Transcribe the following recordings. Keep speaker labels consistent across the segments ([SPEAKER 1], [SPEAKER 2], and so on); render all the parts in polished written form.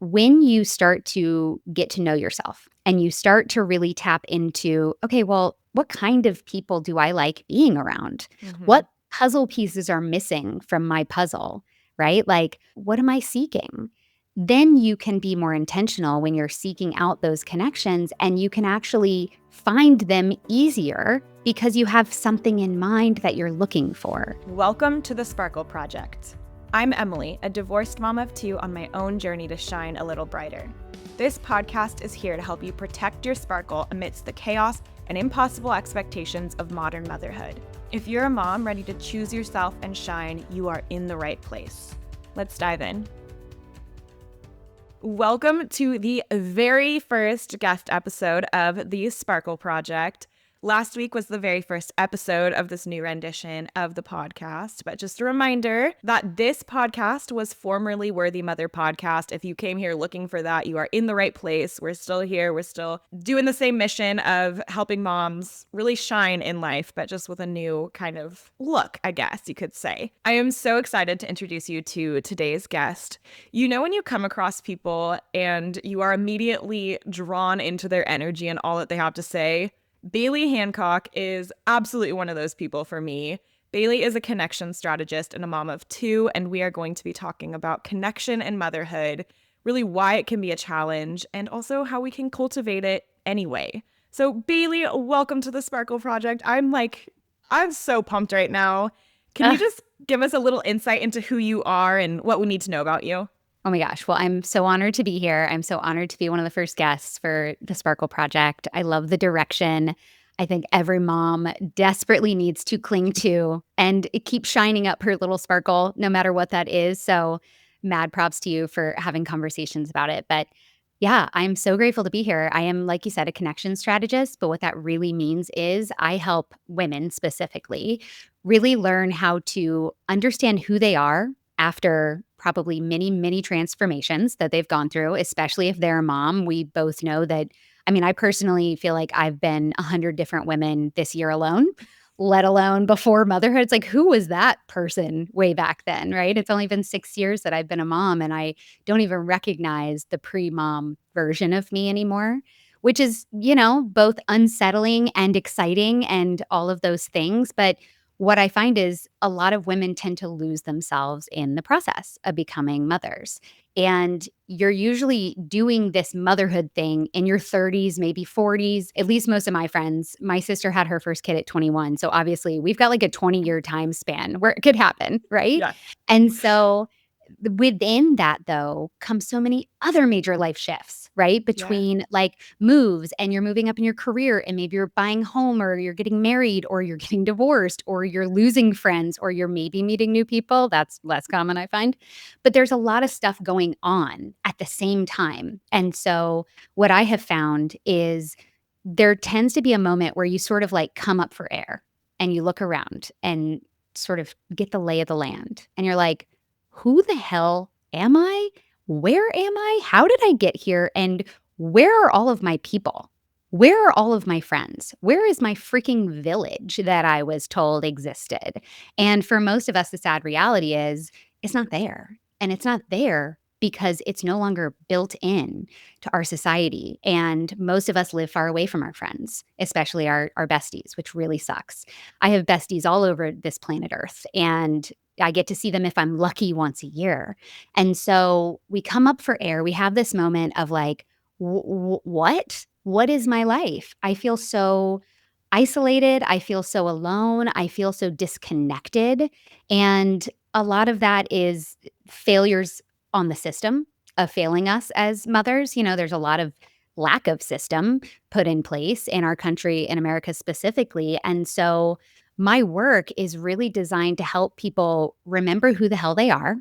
[SPEAKER 1] when you start to get to know yourself and you start to really tap into, okay, well, what kind of people do I like being around?
[SPEAKER 2] Mm-hmm.
[SPEAKER 1] What puzzle pieces are missing from my puzzle, right? Like, what am I seeking? Then you can be more intentional when you're seeking out those connections and you can actually find them easier because you have something in mind that you're looking for.
[SPEAKER 2] Welcome to the Sparkle Project. I'm Emily, a divorced mom of two on my own journey to shine a little brighter. This podcast is here to help you protect your sparkle amidst the chaos and impossible expectations of modern motherhood. If you're a mom ready to choose yourself and shine, you are in the right place. Let's dive in. Welcome to the very first guest episode of the Sparkle Project. Last week was the very first episode of this new rendition of the podcast, but just a reminder that this podcast was formerly Worthy Mother Podcast. If you came here looking for that, you are in the right place. We're still here. We're still doing the same mission of helping moms really shine in life, but just with a new kind of look, I guess you could say. I am so excited to introduce you to today's guest. You know, when you come across people and you are immediately drawn into their energy and all that they have to say, Baily Hancock is absolutely one of those people for me. Baily is a connection strategist and a mom of two, and we are going to be talking about connection and motherhood, really why it can be a challenge, and also how we can cultivate it anyway. So Baily, welcome to the Sparkle Project. I'm so pumped right now. Can you just give us a little insight into who you are and what we need to know about you?
[SPEAKER 1] Oh my gosh. Well, I'm so honored to be here. I'm so honored to be one of the first guests for the Sparkle Project. I love the direction. I think every mom desperately needs to cling to and it keeps shining up her little sparkle, no matter what that is. So, mad props to you for having conversations about it. But yeah, I'm so grateful to be here. I am, like you said, a connection strategist. But what that really means is I help women specifically really learn how to understand who they are after probably many, many transformations that they've gone through, especially if they're a mom. We both know that. I mean, I personally feel like I've been 100 different women this year alone, let alone before motherhood. It's like, who was that person way back then, right? It's only been 6 years that I've been a mom, and I don't even recognize the pre-mom version of me anymore, which is, both unsettling and exciting and all of those things. But what I find is a lot of women tend to lose themselves in the process of becoming mothers. And you're usually doing this motherhood thing in your 30s, maybe 40s. At least most of my friends, my sister had her first kid at 21. So obviously, we've got like a 20-year time span where it could happen, right?
[SPEAKER 2] Yeah.
[SPEAKER 1] And so within that, though, come so many other major life shifts, right? Between like moves and you're moving up in your career and maybe you're buying home or you're getting married or you're getting divorced or you're losing friends or you're maybe meeting new people. That's less common, I find. But there's a lot of stuff going on at the same time. And so what I have found is there tends to be a moment where you sort of like come up for air and you look around and sort of get the lay of the land. And you're like, who the hell am I? Where am I? How did I get here? And where are all of my people? Where are all of my friends? Where is my freaking village that I was told existed? And for most of us, the sad reality is it's not there. And it's not there because it's no longer built in to our society. And most of us live far away from our friends, especially our besties, which really sucks. I have besties all over this planet Earth, and I get to see them if I'm lucky once a year. And so we come up for air. We have this moment of like, what? What is my life? I feel so isolated. I feel so alone. I feel so disconnected. And a lot of that is failures on the system of failing us as mothers. There's a lot of lack of system put in place in our country, in America specifically. And so my work is really designed to help people remember who the hell they are,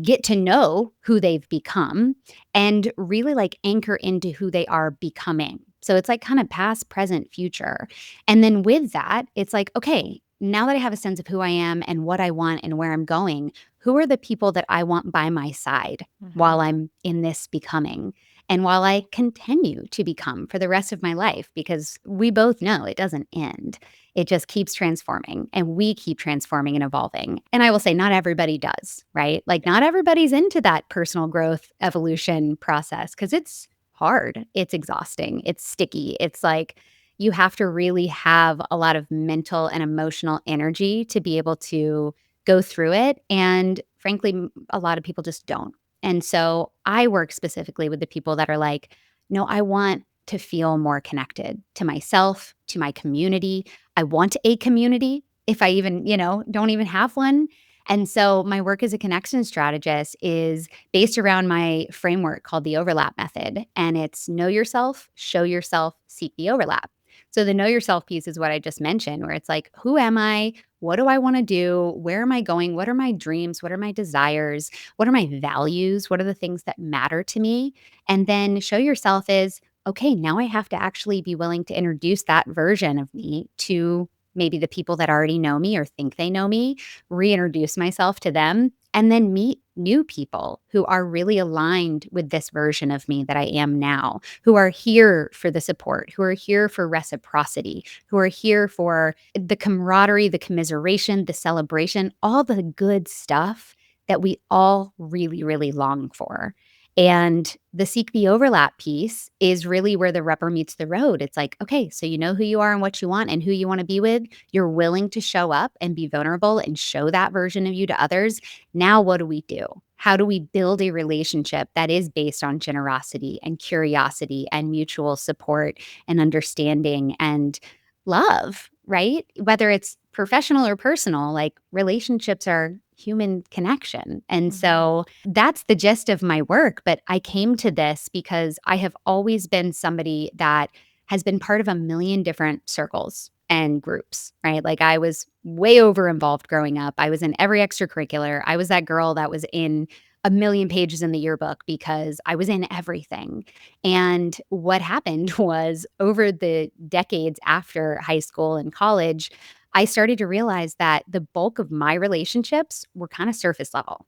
[SPEAKER 1] get to know who they've become, and really like anchor into who they are becoming. So it's like kind of past, present, future. And then with that, it's like, okay, now that I have a sense of who I am and what I want and where I'm going, who are the people that I want by my side
[SPEAKER 2] Mm-hmm.
[SPEAKER 1] while I'm in this becoming and while I continue to become for the rest of my life? Because we both know it doesn't end. It just keeps transforming and we keep transforming and evolving. And I will say, not everybody does, right? Like, not everybody's into that personal growth evolution process because it's hard, it's exhausting, it's sticky. It's like, you have to really have a lot of mental and emotional energy to be able to go through it. And frankly, a lot of people just don't. And so I work specifically with the people that are like, no, I want to feel more connected to myself, to my community. I want a community if I even, don't even have one. And so my work as a connection strategist is based around my framework called the overlap method. And it's know yourself, show yourself, seek the overlap. So the know yourself piece is what I just mentioned, where it's like, who am I? What do I want to do? Where am I going? What are my dreams? What are my desires? What are my values? What are the things that matter to me? And then show yourself is, okay, now I have to actually be willing to introduce that version of me to maybe the people that already know me or think they know me, reintroduce myself to them, and then meet new people who are really aligned with this version of me that I am now, who are here for the support, who are here for reciprocity, who are here for the camaraderie, the commiseration, the celebration, all the good stuff that we all really, really long for. And the seek the overlap piece is really where the rubber meets the road. It's like, okay, so you know who you are and what you want and who you want to be with. You're willing to show up and be vulnerable and show that version of you to others. Now, what do we do? How do we build a relationship that is based on generosity and curiosity and mutual support and understanding and love, right? Whether it's professional or personal, like relationships are human connection. And
[SPEAKER 2] Mm-hmm.
[SPEAKER 1] so that's the gist of my work. But I came to this because I have always been somebody that has been part of a million different circles and groups, right? Like, I was way over involved growing up. I was in every extracurricular. I was that girl that was in a million pages in the yearbook because I was in everything. And what happened was, over the decades after high school and college, I started to realize that the bulk of my relationships were kind of surface level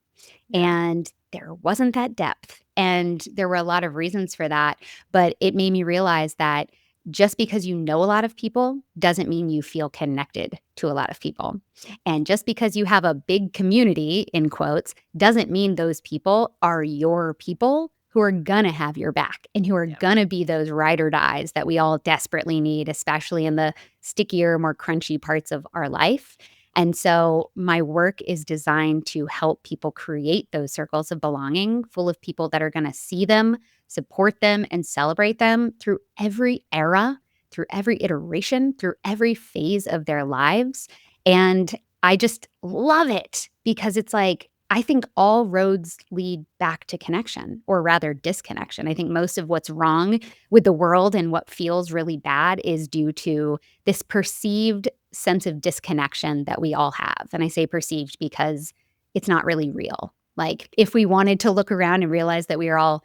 [SPEAKER 2] Yeah.
[SPEAKER 1] and there wasn't that depth. And there were a lot of reasons for that. But it made me realize that just because you know a lot of people doesn't mean you feel connected to a lot of people. And just because you have a big community, in quotes, doesn't mean those people are your people who are going to have your back and who are
[SPEAKER 2] Yeah.
[SPEAKER 1] going to be those ride or dies that we all desperately need, especially in the stickier, more crunchy parts of our life. And so my work is designed to help people create those circles of belonging full of people that are going to see them, support them, and celebrate them through every era, through every iteration, through every phase of their lives. And I just love it because it's like, I think all roads lead back to connection, or rather disconnection. I think most of what's wrong with the world and what feels really bad is due to this perceived sense of disconnection that we all have. And I say perceived because it's not really real. Like, if we wanted to look around and realize that we are all,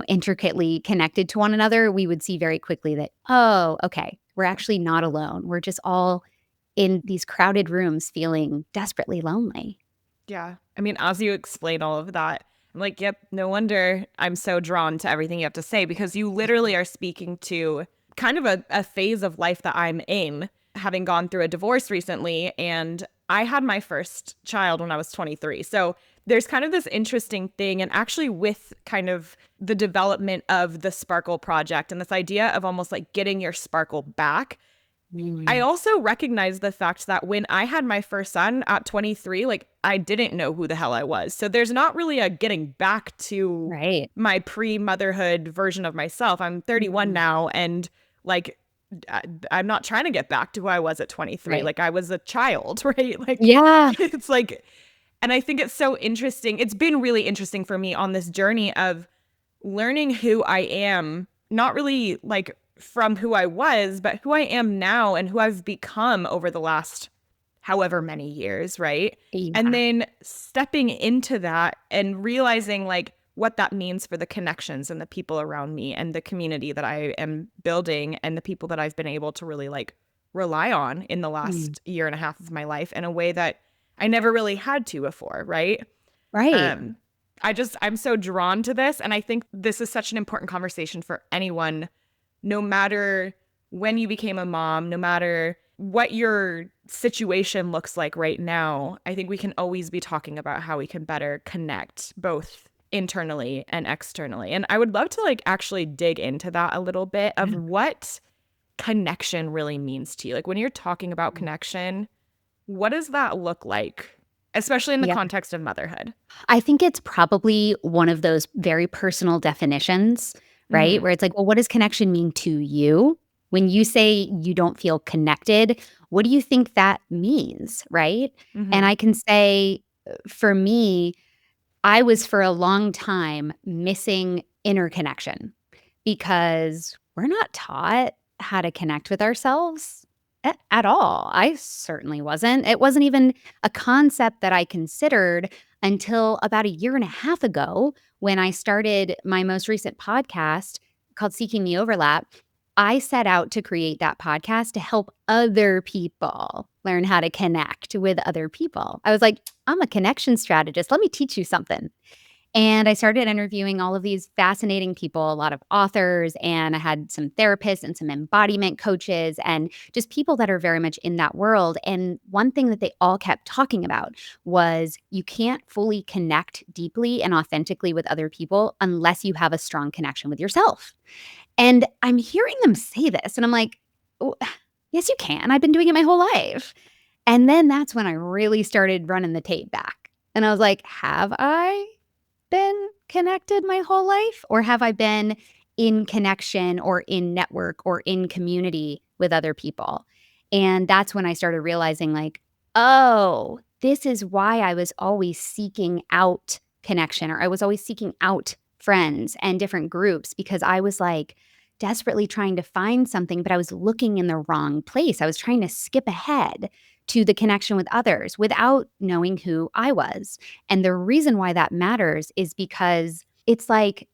[SPEAKER 1] intricately connected to one another, we would see very quickly that, oh, okay, we're actually not alone. We're just all in these crowded rooms feeling desperately lonely.
[SPEAKER 2] Yeah. I mean, as you explain all of that, I'm like, yep, no wonder I'm so drawn to everything you have to say, because you literally are speaking to kind of a phase of life that I'm in, having gone through a divorce recently. And I had my first child when I was 23. So there's kind of this interesting thing. And actually, with kind of the development of the Sparkle project and this idea of almost like getting your sparkle back, I
[SPEAKER 1] Mm.
[SPEAKER 2] also recognize the fact that when I had my first son at 23, like, I didn't know who the hell I was. So there's not really a getting back to
[SPEAKER 1] Right.
[SPEAKER 2] my pre-motherhood version of myself. I'm 31
[SPEAKER 1] Mm.
[SPEAKER 2] now, and like, I'm not trying to get back to who I was at 23.
[SPEAKER 1] Right.
[SPEAKER 2] Like, I was a child, right? Like,
[SPEAKER 1] Yeah.
[SPEAKER 2] it's like, and I think it's so interesting. It's been really interesting for me on this journey of learning who I am, not really like from who I was, but who I am now and who I've become over the last however many years, right? And
[SPEAKER 1] Yeah.
[SPEAKER 2] then stepping into that and realizing like what that means for the connections and the people around me and the community that I am building and the people that I've been able to really like rely on in the
[SPEAKER 1] Mm.
[SPEAKER 2] last year and a half of my life in a way that I never really had to before, right?
[SPEAKER 1] Right.
[SPEAKER 2] Um, I'm so drawn to this. And I think this is such an important conversation for anyone, no matter when you became a mom, no matter what your situation looks like right now. I think we can always be talking about how we can better connect both internally and externally. And I would love to like actually dig into that a little bit of
[SPEAKER 1] Yeah.
[SPEAKER 2] what connection really means to you. Like when you're talking about connection, what does that look like, especially in the
[SPEAKER 1] Yeah.
[SPEAKER 2] context of motherhood?
[SPEAKER 1] I think it's probably one of those very personal definitions, right?
[SPEAKER 2] Mm-hmm.
[SPEAKER 1] Where it's like, well, what does connection mean to you? When you say you don't feel connected, what do you think that means, right? And
[SPEAKER 2] Mm-hmm.
[SPEAKER 1] I can say, for me, I was for a long time missing inner connection because we're not taught how to connect with ourselves at all. I certainly wasn't. It wasn't even a concept that I considered until about a year and a half ago when I started my most recent podcast called Seeking the Overlap. I set out to create that podcast to help other people learn how to connect with other people. I was like, I'm a connection strategist. Let me teach you something. And I started interviewing all of these fascinating people, a lot of authors, and I had some therapists and some embodiment coaches and just people that are very much in that world. And one thing that they all kept talking about was you can't fully connect deeply and authentically with other people unless you have a strong connection with yourself. And I'm hearing them say this, and I'm like, "Oh, yes, you can. I've been doing it my whole life." And then that's when I really started running the tape back. And I was like, have I been connected my whole life? Or have I been in connection or in network or in community with other people? And that's when I started realizing, like, oh, this is why I was always seeking out connection, or I was always seeking out friends and different groups because I was like desperately trying to find something, but I was looking in the wrong place. I was trying to skip ahead to the connection with others without knowing who I was. And the reason why that matters is because it's like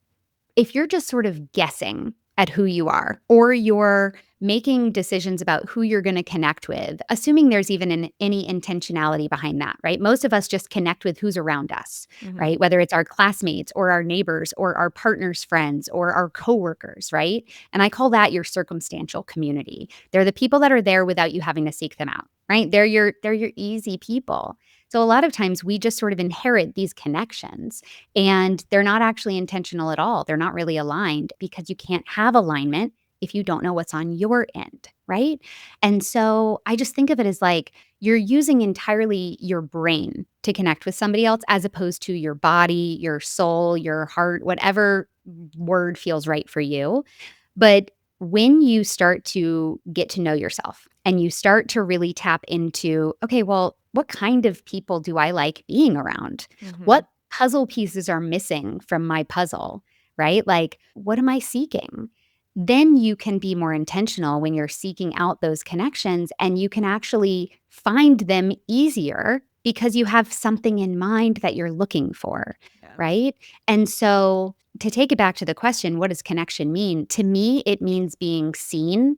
[SPEAKER 1] if you're just sort of guessing at who you are or you're making decisions about who you're going to connect with, assuming there's even any intentionality behind that, right? Most of us just connect with who's around us,
[SPEAKER 2] Mm-hmm.
[SPEAKER 1] right? Whether it's our classmates or our neighbors or our partner's friends or our coworkers, right? And I call that your circumstantial community. They're the people that are there without you having to seek them out, right? They're your easy people. So a lot of times we just sort of inherit these connections and they're not actually intentional at all. They're not really aligned because you can't have alignment if you don't know what's on your end, right? And so I just think of it as like you're using entirely your brain to connect with somebody else as opposed to your body, your soul, your heart, whatever word feels right for you. But when you start to get to know yourself and you start to really tap into, okay, well, what kind of people do I like being around?
[SPEAKER 2] Mm-hmm.
[SPEAKER 1] What puzzle pieces are missing from my puzzle, right? Like, what am I seeking? Then you can be more intentional when you're seeking out those connections and you can actually find them easier because you have something in mind that you're looking for,
[SPEAKER 2] Yeah.
[SPEAKER 1] right? And so to take it back to the question, what does connection mean? To me, it means being seen.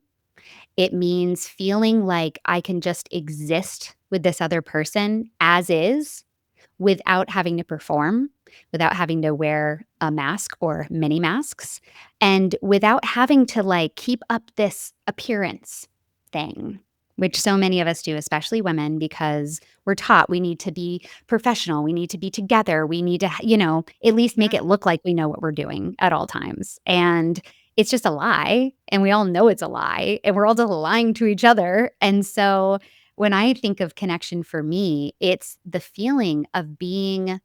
[SPEAKER 1] It means feeling like I can just exist with this other person as is without having to perform, without having to wear a mask or many masks, and without having to like keep up this appearance thing, which so many of us do, especially women, because we're taught we need to be professional, we need to be together, we need to, at least make
[SPEAKER 2] Yeah.
[SPEAKER 1] it look like we know what we're doing at all times. And it's just a lie. And we all know it's a lie. And we're all just lying to each other. And so when I think of connection for me, it's the feeling of being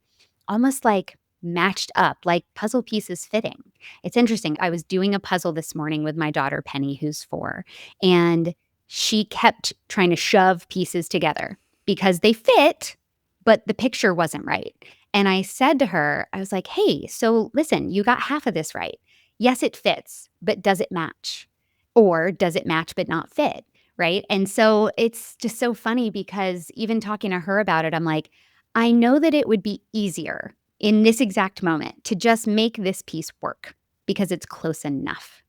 [SPEAKER 1] almost like matched up, like puzzle pieces fitting. It's interesting. I was doing a puzzle this morning with my daughter, Penny, who's 4, and she kept trying to shove pieces together because they fit, but the picture wasn't right. And I said to her, I was like, hey, so listen, you got half of this right. Yes, it fits, but does it match? Or does it match but not fit? Right. And so it's just so funny because even talking to her about it, I'm like, I know that it would be easier in this exact moment to just make this piece work because it's close enough.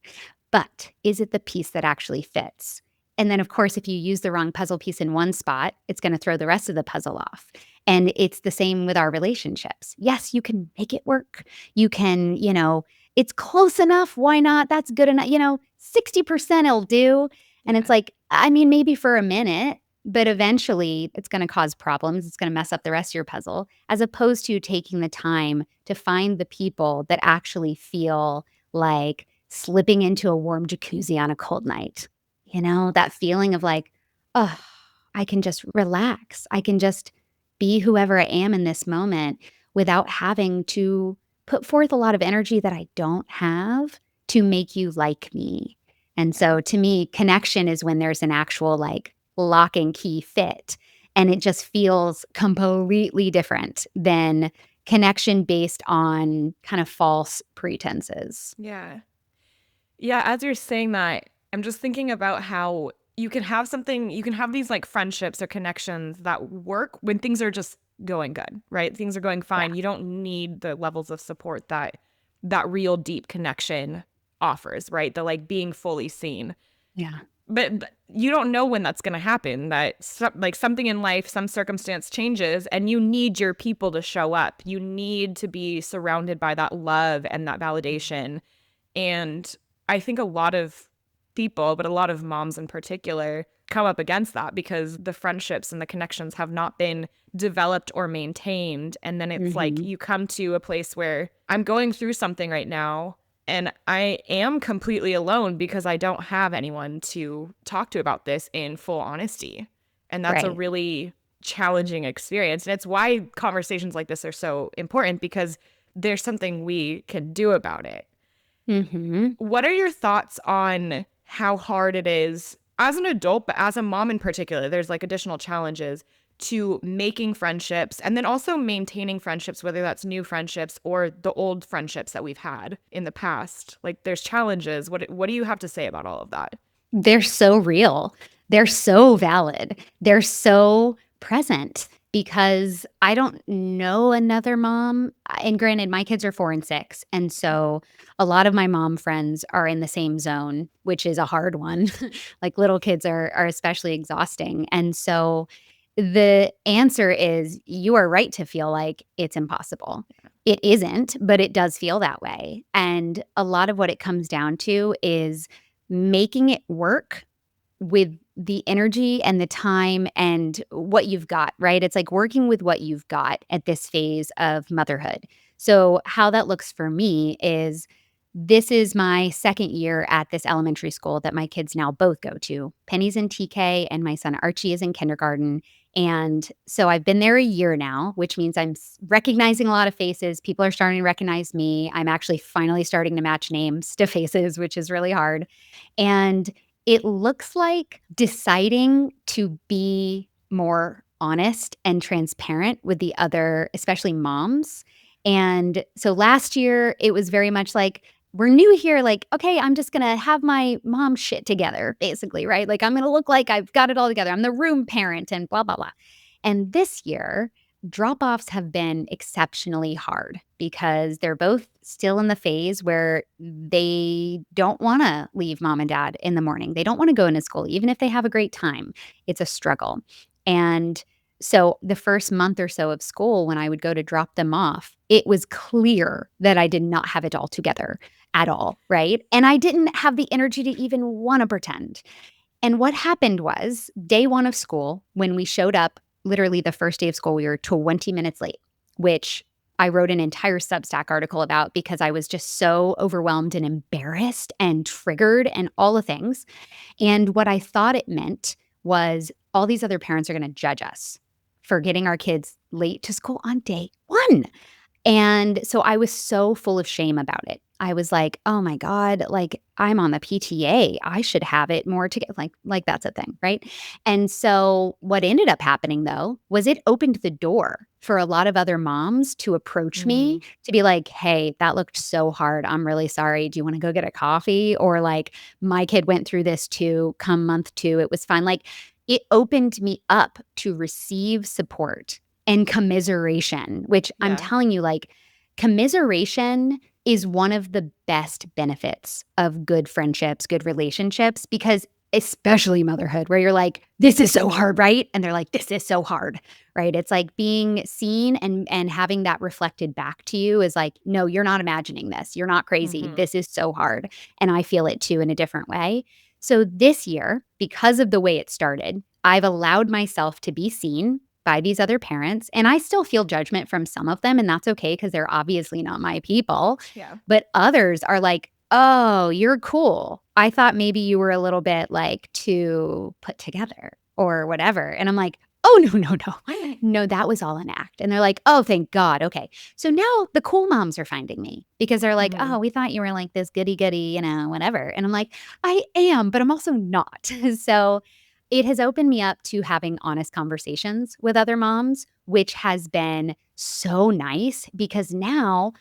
[SPEAKER 1] But is it the piece that actually fits? And then, of course, if you use the wrong puzzle piece in one spot, it's going to throw the rest of the puzzle off. And it's the same with our relationships. Yes, you can make it work. You can, it's close enough. Why not? That's good enough. 60% will do. And it's
[SPEAKER 2] Yeah.
[SPEAKER 1] like, I mean, maybe for a minute, but eventually it's going to cause problems. It's going to mess up the rest of your puzzle, as opposed to taking the time to find the people that actually feel like slipping into a warm jacuzzi on a cold night. That feeling of like, oh, I can just relax. I can just be whoever I am in this moment without having to put forth a lot of energy that I don't have to make you like me. And
[SPEAKER 2] Yeah.
[SPEAKER 1] so to me, connection is when there's an actual like lock and key fit. And it just feels completely different than connection based on kind of false pretenses.
[SPEAKER 2] Yeah. Yeah, as you're saying that, I'm just thinking about how you can have these like friendships or connections that work when things are just going good, right? Things are going
[SPEAKER 1] Yeah.
[SPEAKER 2] fine. You don't need the levels of support that real deep connection offers, right? The like being fully seen.
[SPEAKER 1] Yeah.
[SPEAKER 2] But you don't know when that's going to happen. Like something in life, some circumstance changes, and you need your people to show up. You need to be surrounded by that love and that validation. And I think a lot of people, but a lot of moms in particular, come up against that because the friendships and the connections have not been developed or maintained. And then it's like
[SPEAKER 1] Hmm.
[SPEAKER 2] you come to a place where I'm going through something right now and I am completely alone because I don't have anyone to talk to about this in full honesty. And that's a
[SPEAKER 1] Right.
[SPEAKER 2] really challenging experience. And it's why conversations like this are so important because there's something we can do about it.
[SPEAKER 1] Hmm.
[SPEAKER 2] What are your thoughts on how hard it is as an adult, but as a mom in particular? There's like additional challenges to making friendships and then also maintaining friendships, whether that's new friendships or the old friendships that we've had in the past. Like there's challenges. What do you have to say about all of that?
[SPEAKER 1] They're so real. They're so valid. They're so present because I don't know another mom. And granted, my kids are 4 and 6. And so a lot of my mom friends are in the same zone, which is a hard one. Like little kids are especially exhausting. And so the answer is you are right to feel like it's impossible. It isn't, but it does feel that way. And a lot of what it comes down to is making it work with the energy and the time and what you've got, right? It's like working with what you've got at this phase of motherhood. So, how that looks for me is this is my second year at this elementary school that my kids now both go to. Penny's in TK and my son Archie is in kindergarten. And so I've been there a year now, which means I'm recognizing a lot of faces. People are starting to recognize me. I'm actually finally starting to match names to faces, which is really hard. And it looks like deciding to be more honest and transparent with the other, especially moms. And so last year, it was very much like, we're new here. Like, okay, I'm just going to have my mom shit together, basically, right? Like, I'm going to look like I've got it all together. I'm the room parent and blah, blah, blah. And this year, drop offs have been exceptionally hard because they're both still in the phase where they don't want to leave mom and dad in the morning. They don't want to go into school, even if they have a great time. It's a struggle. And so the first month or so of school, when I would go to drop them off, it was clear that I did not have it all together at all. Right. And I didn't have the energy to even want to pretend. And what happened was day one of school, when we showed up, literally the first day of school, we were 20 minutes late, which I wrote an entire Substack article about because I was just so overwhelmed and embarrassed and triggered and all the things. And what I thought it meant was all these other parents are going to judge us for getting our kids late to school on day one. And so I was so full of shame about it. I was like, "Oh my god, like I'm on the PTA. I should have it more to get like that's a thing, right?" And so what ended up happening though was it opened the door for a lot of other moms to approach me
[SPEAKER 2] Mm,
[SPEAKER 1] to be like, "Hey, that looked so hard. I'm really sorry. Do you want to go get a coffee?" Or like, "My kid went through this too. Come month 2, it was fine." Like it opened me up to receive support and commiseration, which I'm
[SPEAKER 2] yeah.
[SPEAKER 1] telling you, like, commiseration is one of the best benefits of good friendships, good relationships, because especially motherhood, where you're like, this is so hard, right? And they're like, this is so hard, right? It's like being seen and having that reflected back to you is like, no, you're not imagining this. You're not crazy.
[SPEAKER 2] Hmm.
[SPEAKER 1] This is so hard. And I feel it too in a different way. So this year, because of the way it started, I've allowed myself to be seen by these other parents. And I still feel judgment from some of them. And that's okay because they're obviously not my people.
[SPEAKER 2] Yeah.
[SPEAKER 1] But others are like, oh, you're cool. I thought maybe you were a little bit like too put together or whatever. And I'm like, oh, no, no, no. No, that was all an act. And they're like, oh, thank God. Okay. So now the cool moms are finding me because they're like,
[SPEAKER 2] Hmm.
[SPEAKER 1] oh, we thought you were like this goody goody, whatever. And I'm like, I am, but I'm also not. So it has opened me up to having honest conversations with other moms, which has been so nice because now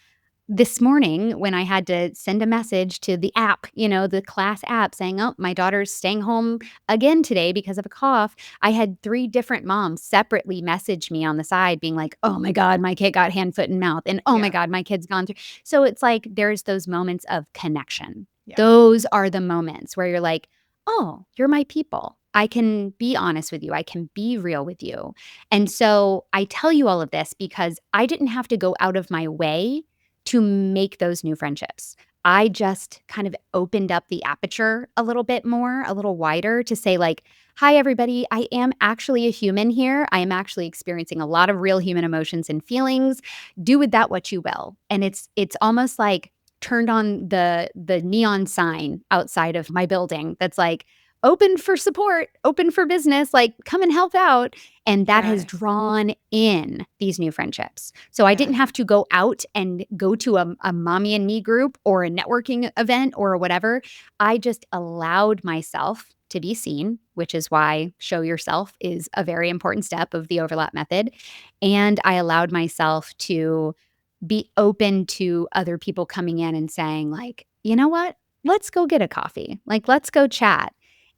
[SPEAKER 1] this morning when I had to send a message to the app, the class app saying, oh, my daughter's staying home again today because of a cough, I had 3 different moms separately message me on the side being like, oh my God, my kid got hand, foot, and mouth. And oh my
[SPEAKER 2] Yeah.
[SPEAKER 1] God, my kid's gone through. So it's like there's those moments of connection.
[SPEAKER 2] Yeah.
[SPEAKER 1] Those are the moments where you're like, oh, you're my people. I can be honest with you. I can be real with you. And so I tell you all of this because I didn't have to go out of my way to make those new friendships. I just kind of opened up the aperture a little bit more, a little wider to say like, "Hi everybody, I am actually a human here. I am actually experiencing a lot of real human emotions and feelings. Do with that what you will." And it's almost like turned on the neon sign outside of my building that's like open for support, open for business, like come and help out. And that has
[SPEAKER 2] Yeah.
[SPEAKER 1] drawn in these new friendships. So I
[SPEAKER 2] Yeah.
[SPEAKER 1] didn't have to go out and go to a mommy and me group or a networking event or whatever. I just allowed myself to be seen, which is why show yourself is a very important step of the overlap method. And I allowed myself to be open to other people coming in and saying, like, you know what? Let's go get a coffee. Like, let's go chat.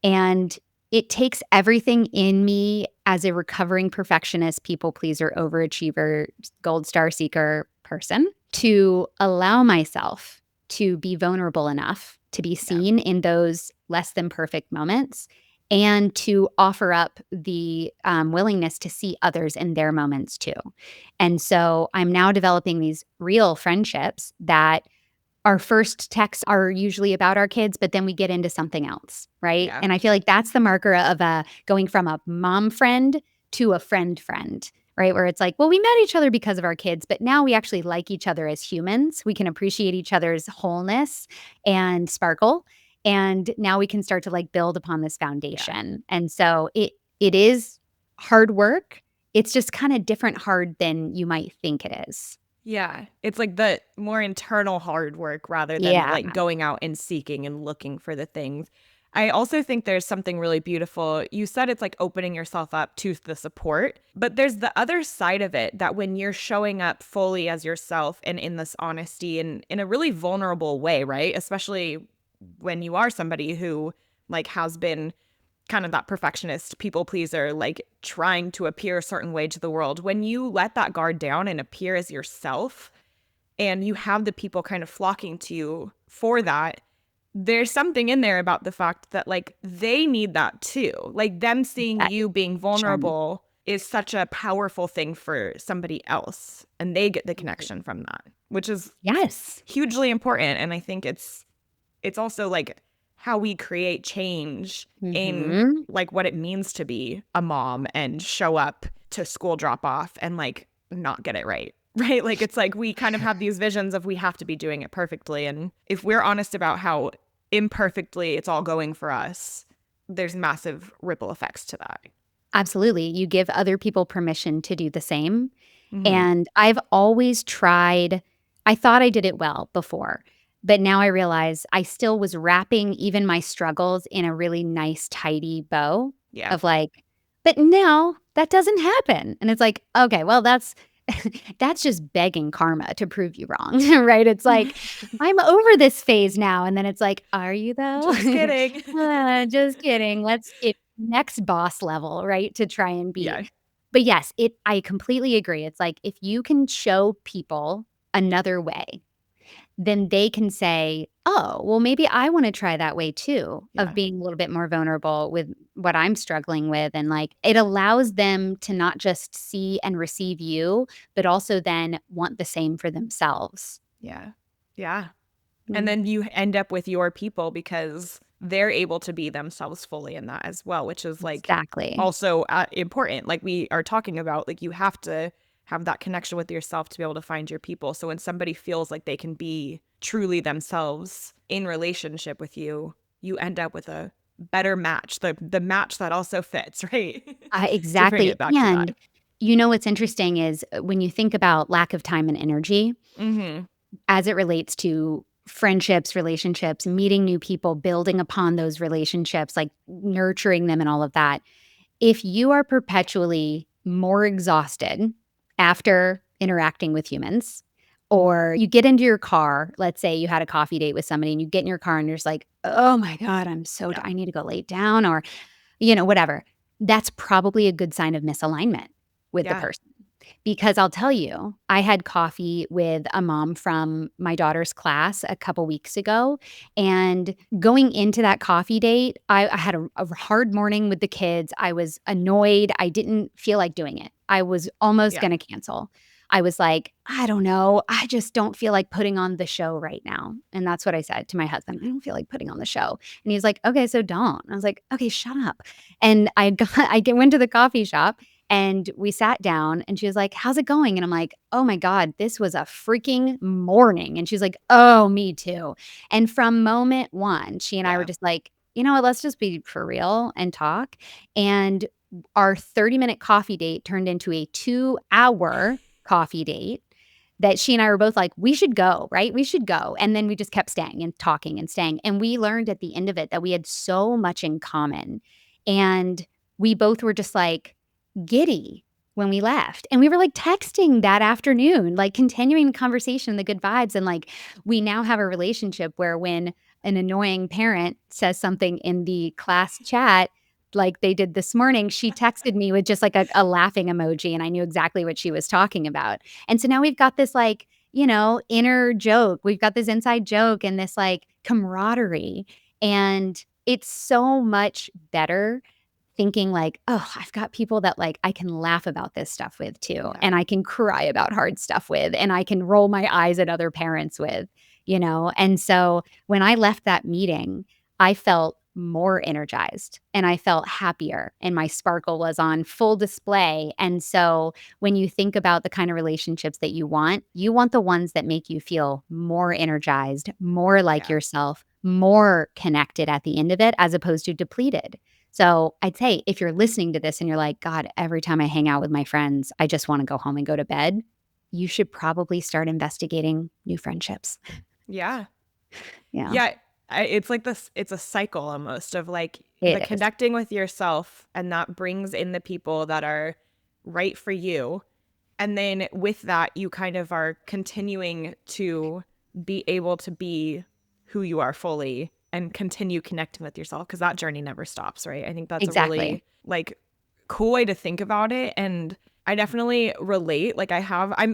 [SPEAKER 1] And it takes everything in me as a recovering perfectionist, people pleaser, overachiever, gold star seeker person to allow myself to be vulnerable enough to be
[SPEAKER 2] Yeah.
[SPEAKER 1] seen in those less than perfect moments and to offer up the willingness to see others in their moments too. And so I'm now developing these real friendships that our first texts are usually about our kids, but then we get into something else, right?
[SPEAKER 2] Yeah.
[SPEAKER 1] And I feel like that's the marker of going from a mom friend to a friend friend, right? Where it's like, well, we met each other because of our kids, but now we actually like each other as humans. We can appreciate each other's wholeness and sparkle. And now we can start to like build upon this
[SPEAKER 2] Yeah.
[SPEAKER 1] foundation. And so it is hard work. It's just kind of different hard than you might think it is.
[SPEAKER 2] Yeah. It's like the more internal hard work rather than
[SPEAKER 1] Yeah.
[SPEAKER 2] like going out and seeking and looking for the things. I also think there's something really beautiful. You said it's like opening yourself up to the support, but there's the other side of it that when you're showing up fully as yourself and in this honesty and in a really vulnerable way, right? Especially when you are somebody who like has been kind of that perfectionist people pleaser, like trying to appear a certain way to the world. When you let that guard down and appear as yourself and you have the people kind of flocking to you for that, there's something in there about the fact that like they need that too. Like them seeing
[SPEAKER 1] That
[SPEAKER 2] you being
[SPEAKER 1] connection.
[SPEAKER 2] vulnerable is such a powerful thing for somebody else and they get the connection from that, which is
[SPEAKER 1] Yes.
[SPEAKER 2] hugely important. And I think it's also like how we create change in
[SPEAKER 1] Mhm.
[SPEAKER 2] like what it means to be a mom and show up to school drop off and like not get it right. Right? Like it's like we kind of have these visions of we have to be doing it perfectly. And if we're honest about how imperfectly it's all going for us, there's massive ripple effects to that.
[SPEAKER 1] Absolutely. You give other people permission to do the same.
[SPEAKER 2] Hmm.
[SPEAKER 1] And I've always tried I thought I did it well before, but now I realize I still was wrapping even my struggles in a really nice, tidy bow
[SPEAKER 2] Yeah.
[SPEAKER 1] of like, but now that doesn't happen. And it's like, okay, well, that's that's just begging karma to prove you wrong, right? It's like, I'm over this phase now. And then it's like, are you though?
[SPEAKER 2] Just kidding.
[SPEAKER 1] Just kidding. Let's get next boss level, right? To try and beat.
[SPEAKER 2] Yeah.
[SPEAKER 1] But yes, I completely agree. It's like if you can show people another way, then they can say, oh, well, maybe I want to try that way too, of
[SPEAKER 2] Yeah.
[SPEAKER 1] being a little bit more vulnerable with what I'm struggling with. And like it allows them to not just see and receive you, but also then want the same for themselves.
[SPEAKER 2] Yeah. Yeah. And
[SPEAKER 1] Mm,
[SPEAKER 2] then you end up with your people because they're able to be themselves fully in that as well, which is like
[SPEAKER 1] exactly.
[SPEAKER 2] also important. Like we are talking about, like you have to have that connection with yourself to be able to find your people. So when somebody feels like they can be truly themselves in relationship with you, you end up with a better match, the match that also fits, right? To bring
[SPEAKER 1] Exactly.
[SPEAKER 2] it back to
[SPEAKER 1] And
[SPEAKER 2] that.
[SPEAKER 1] what's interesting is when you think about lack of time and energy
[SPEAKER 2] Mm-hmm.
[SPEAKER 1] as it relates to friendships, relationships, meeting new people, building upon those relationships, like nurturing them and all of that. If you are perpetually more exhausted after interacting with humans, or you get into your car, let's say you had a coffee date with somebody and you get in your car and you're just like, oh my God,
[SPEAKER 2] Yeah.
[SPEAKER 1] I need to go lay down or, whatever. That's probably a good sign of misalignment with the
[SPEAKER 2] Yeah.
[SPEAKER 1] person. Because I'll tell you, I had coffee with a mom from my daughter's class a couple weeks ago. And going into that coffee date, I had a hard morning with the kids. I was annoyed. I didn't feel like doing it. I was almost
[SPEAKER 2] Yeah.
[SPEAKER 1] going to cancel. I was like, I don't know. I just don't feel like putting on the show right now. And that's what I said to my husband. I don't feel like putting on the show. And he's like, okay, so don't. I was like, okay, shut up. And went to the coffee shop and we sat down and she was like, how's it going? And I'm like, oh my God, this was a freaking morning. And she's like, oh, me too. And from moment one, she and I were
[SPEAKER 2] Yeah.
[SPEAKER 1] just like, you know what, let's just be for real and talk. And our 30-minute coffee date turned into a 2-hour coffee date that she and I were both like, we should go, right? We should go. And then we just kept staying and talking and staying. And we learned at the end of it that we had so much in common. And we both were just like, giddy when we left. And we were like texting that afternoon, like continuing the conversation, the good vibes. And like we now have a relationship where when an annoying parent says something in the class chat, like they did this morning, she texted me with just like a laughing emoji. And I knew exactly what she was talking about. And so now we've got this like, inner joke. We've got this inside joke and this like camaraderie. And it's so much better thinking like, "Oh, I've got people that, like, I can laugh about this stuff with too,
[SPEAKER 2] Yeah.
[SPEAKER 1] and I can cry about hard stuff with, and I can roll my eyes at other parents with," you know? And so when I left that meeting, I felt more energized and I felt happier and my sparkle was on full display. And so when you think about the kind of relationships that you want the ones that make you feel more energized, more like
[SPEAKER 2] Yeah.
[SPEAKER 1] yourself, more connected at the end of it as opposed to depleted. So I'd say if you're listening to this and you're like, God, every time I hang out with my friends, I just want to go home and go to bed, you should probably start investigating new friendships.
[SPEAKER 2] Yeah.
[SPEAKER 1] Yeah,
[SPEAKER 2] Yeah, it's like this, it's a cycle almost of like the
[SPEAKER 1] it is.
[SPEAKER 2] connecting with yourself, and that brings in the people that are right for you. And then with that, you kind of are continuing to be able to be who you are fully and continue connecting with yourself because that journey never stops, right? I think that's a
[SPEAKER 1] Exactly.
[SPEAKER 2] really like cool way to think about it. And I definitely relate. Like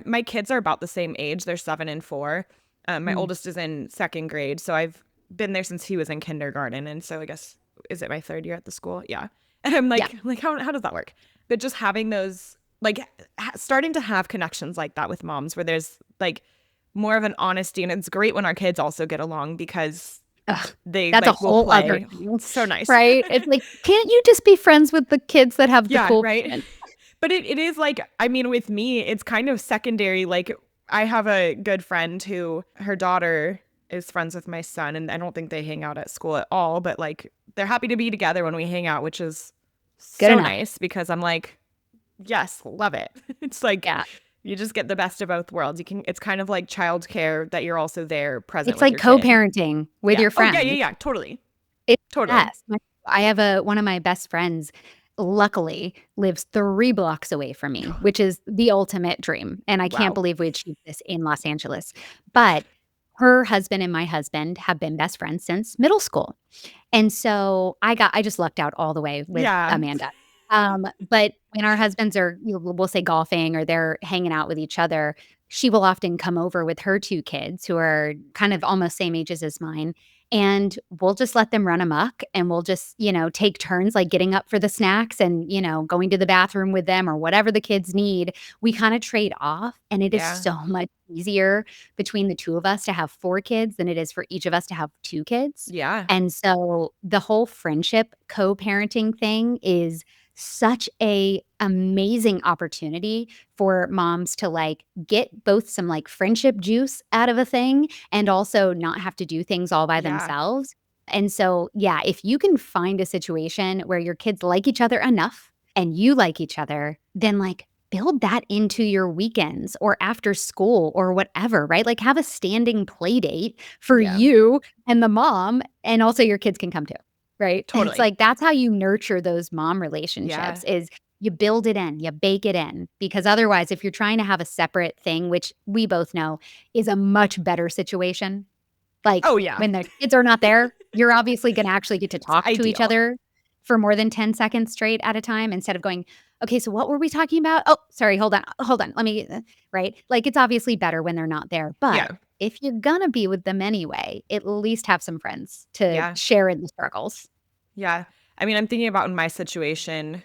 [SPEAKER 2] my kids are about the same age. They're 7 and 4. My
[SPEAKER 1] Mm.
[SPEAKER 2] oldest is in second grade. So I've been there since he was in kindergarten. And so I guess, is it my third year at the school? Yeah. And I'm
[SPEAKER 1] Yeah,
[SPEAKER 2] like, how does that work? But just having those, like, starting to have connections like that with moms where there's like more of an honesty. And it's great when our kids also get along because
[SPEAKER 1] ugh,
[SPEAKER 2] they
[SPEAKER 1] that's a
[SPEAKER 2] like will
[SPEAKER 1] whole other
[SPEAKER 2] play.
[SPEAKER 1] thing,
[SPEAKER 2] So nice.
[SPEAKER 1] right? It's like, can't you just be friends with the kids that have the
[SPEAKER 2] Yeah,
[SPEAKER 1] cool
[SPEAKER 2] right.
[SPEAKER 1] parents?
[SPEAKER 2] But it is like, I mean, with me, it's kind of secondary. Like, I have a good friend who her daughter is friends with my son, and I don't think they hang out at school at all, but like, they're happy to be together when we hang out, which is
[SPEAKER 1] Good
[SPEAKER 2] so
[SPEAKER 1] enough.
[SPEAKER 2] nice because I'm like, yes, love it. It's like,
[SPEAKER 1] Yeah.
[SPEAKER 2] you just get the best of both worlds. It's kind of like childcare that you're also there present
[SPEAKER 1] It's
[SPEAKER 2] with
[SPEAKER 1] like
[SPEAKER 2] your kid.
[SPEAKER 1] co-parenting with
[SPEAKER 2] Yeah.
[SPEAKER 1] your
[SPEAKER 2] Oh, yeah, yeah,
[SPEAKER 1] friends.
[SPEAKER 2] yeah. Totally.
[SPEAKER 1] It's the
[SPEAKER 2] Totally.
[SPEAKER 1] best. I have one of my best friends, luckily, lives 3 blocks away from me, which is the ultimate dream, and I can't
[SPEAKER 2] Wow.
[SPEAKER 1] believe we achieved this in Los Angeles. But her husband and my husband have been best friends since middle school. And so I just lucked out all the way with
[SPEAKER 2] Yeah.
[SPEAKER 1] Amanda. But when our husbands are, we'll say golfing or they're hanging out with each other, she will often come over with her 2 kids who are kind of almost same ages as mine, and we'll just let them run amok, and we'll just, take turns, like, getting up for the snacks and, going to the bathroom with them or whatever the kids need. We kinda trade off, and it is
[SPEAKER 2] Yeah.
[SPEAKER 1] so much easier between the 2 of us to have 4 kids than it is for each of us to have 2 kids,
[SPEAKER 2] Yeah.
[SPEAKER 1] and so the whole friendship co-parenting thing is such a amazing opportunity for moms to, like, get both some, like, friendship juice out of a thing and also not have to do things all by
[SPEAKER 2] Yeah.
[SPEAKER 1] themselves. And so, yeah, if you can find a situation where your kids like each other enough and you like each other, then, like, build that into your weekends or after school or whatever, right? Like, have a standing play date for
[SPEAKER 2] Yeah.
[SPEAKER 1] you and the mom, and also your kids can come too, right? It's
[SPEAKER 2] Totally.
[SPEAKER 1] like that's how you nurture those mom
[SPEAKER 2] Yeah.
[SPEAKER 1] relationships is you build it in, you bake it in, because otherwise, if you're trying to have a separate thing, which we both know is a much better situation, like,
[SPEAKER 2] Oh, yeah.
[SPEAKER 1] when the kids are not there, you're obviously gonna actually get to
[SPEAKER 2] It's
[SPEAKER 1] talk to each
[SPEAKER 2] ideal.
[SPEAKER 1] other for more than 10 seconds straight at a time instead of going, "Okay, so what were we talking about? Oh, sorry, hold on, let me" right? Like, it's obviously better when they're not there, but
[SPEAKER 2] Yeah.
[SPEAKER 1] if you're gonna be with them anyway, at least have some friends to
[SPEAKER 2] Yeah.
[SPEAKER 1] share in the struggles.
[SPEAKER 2] Yeah. I mean, I'm thinking about in my situation,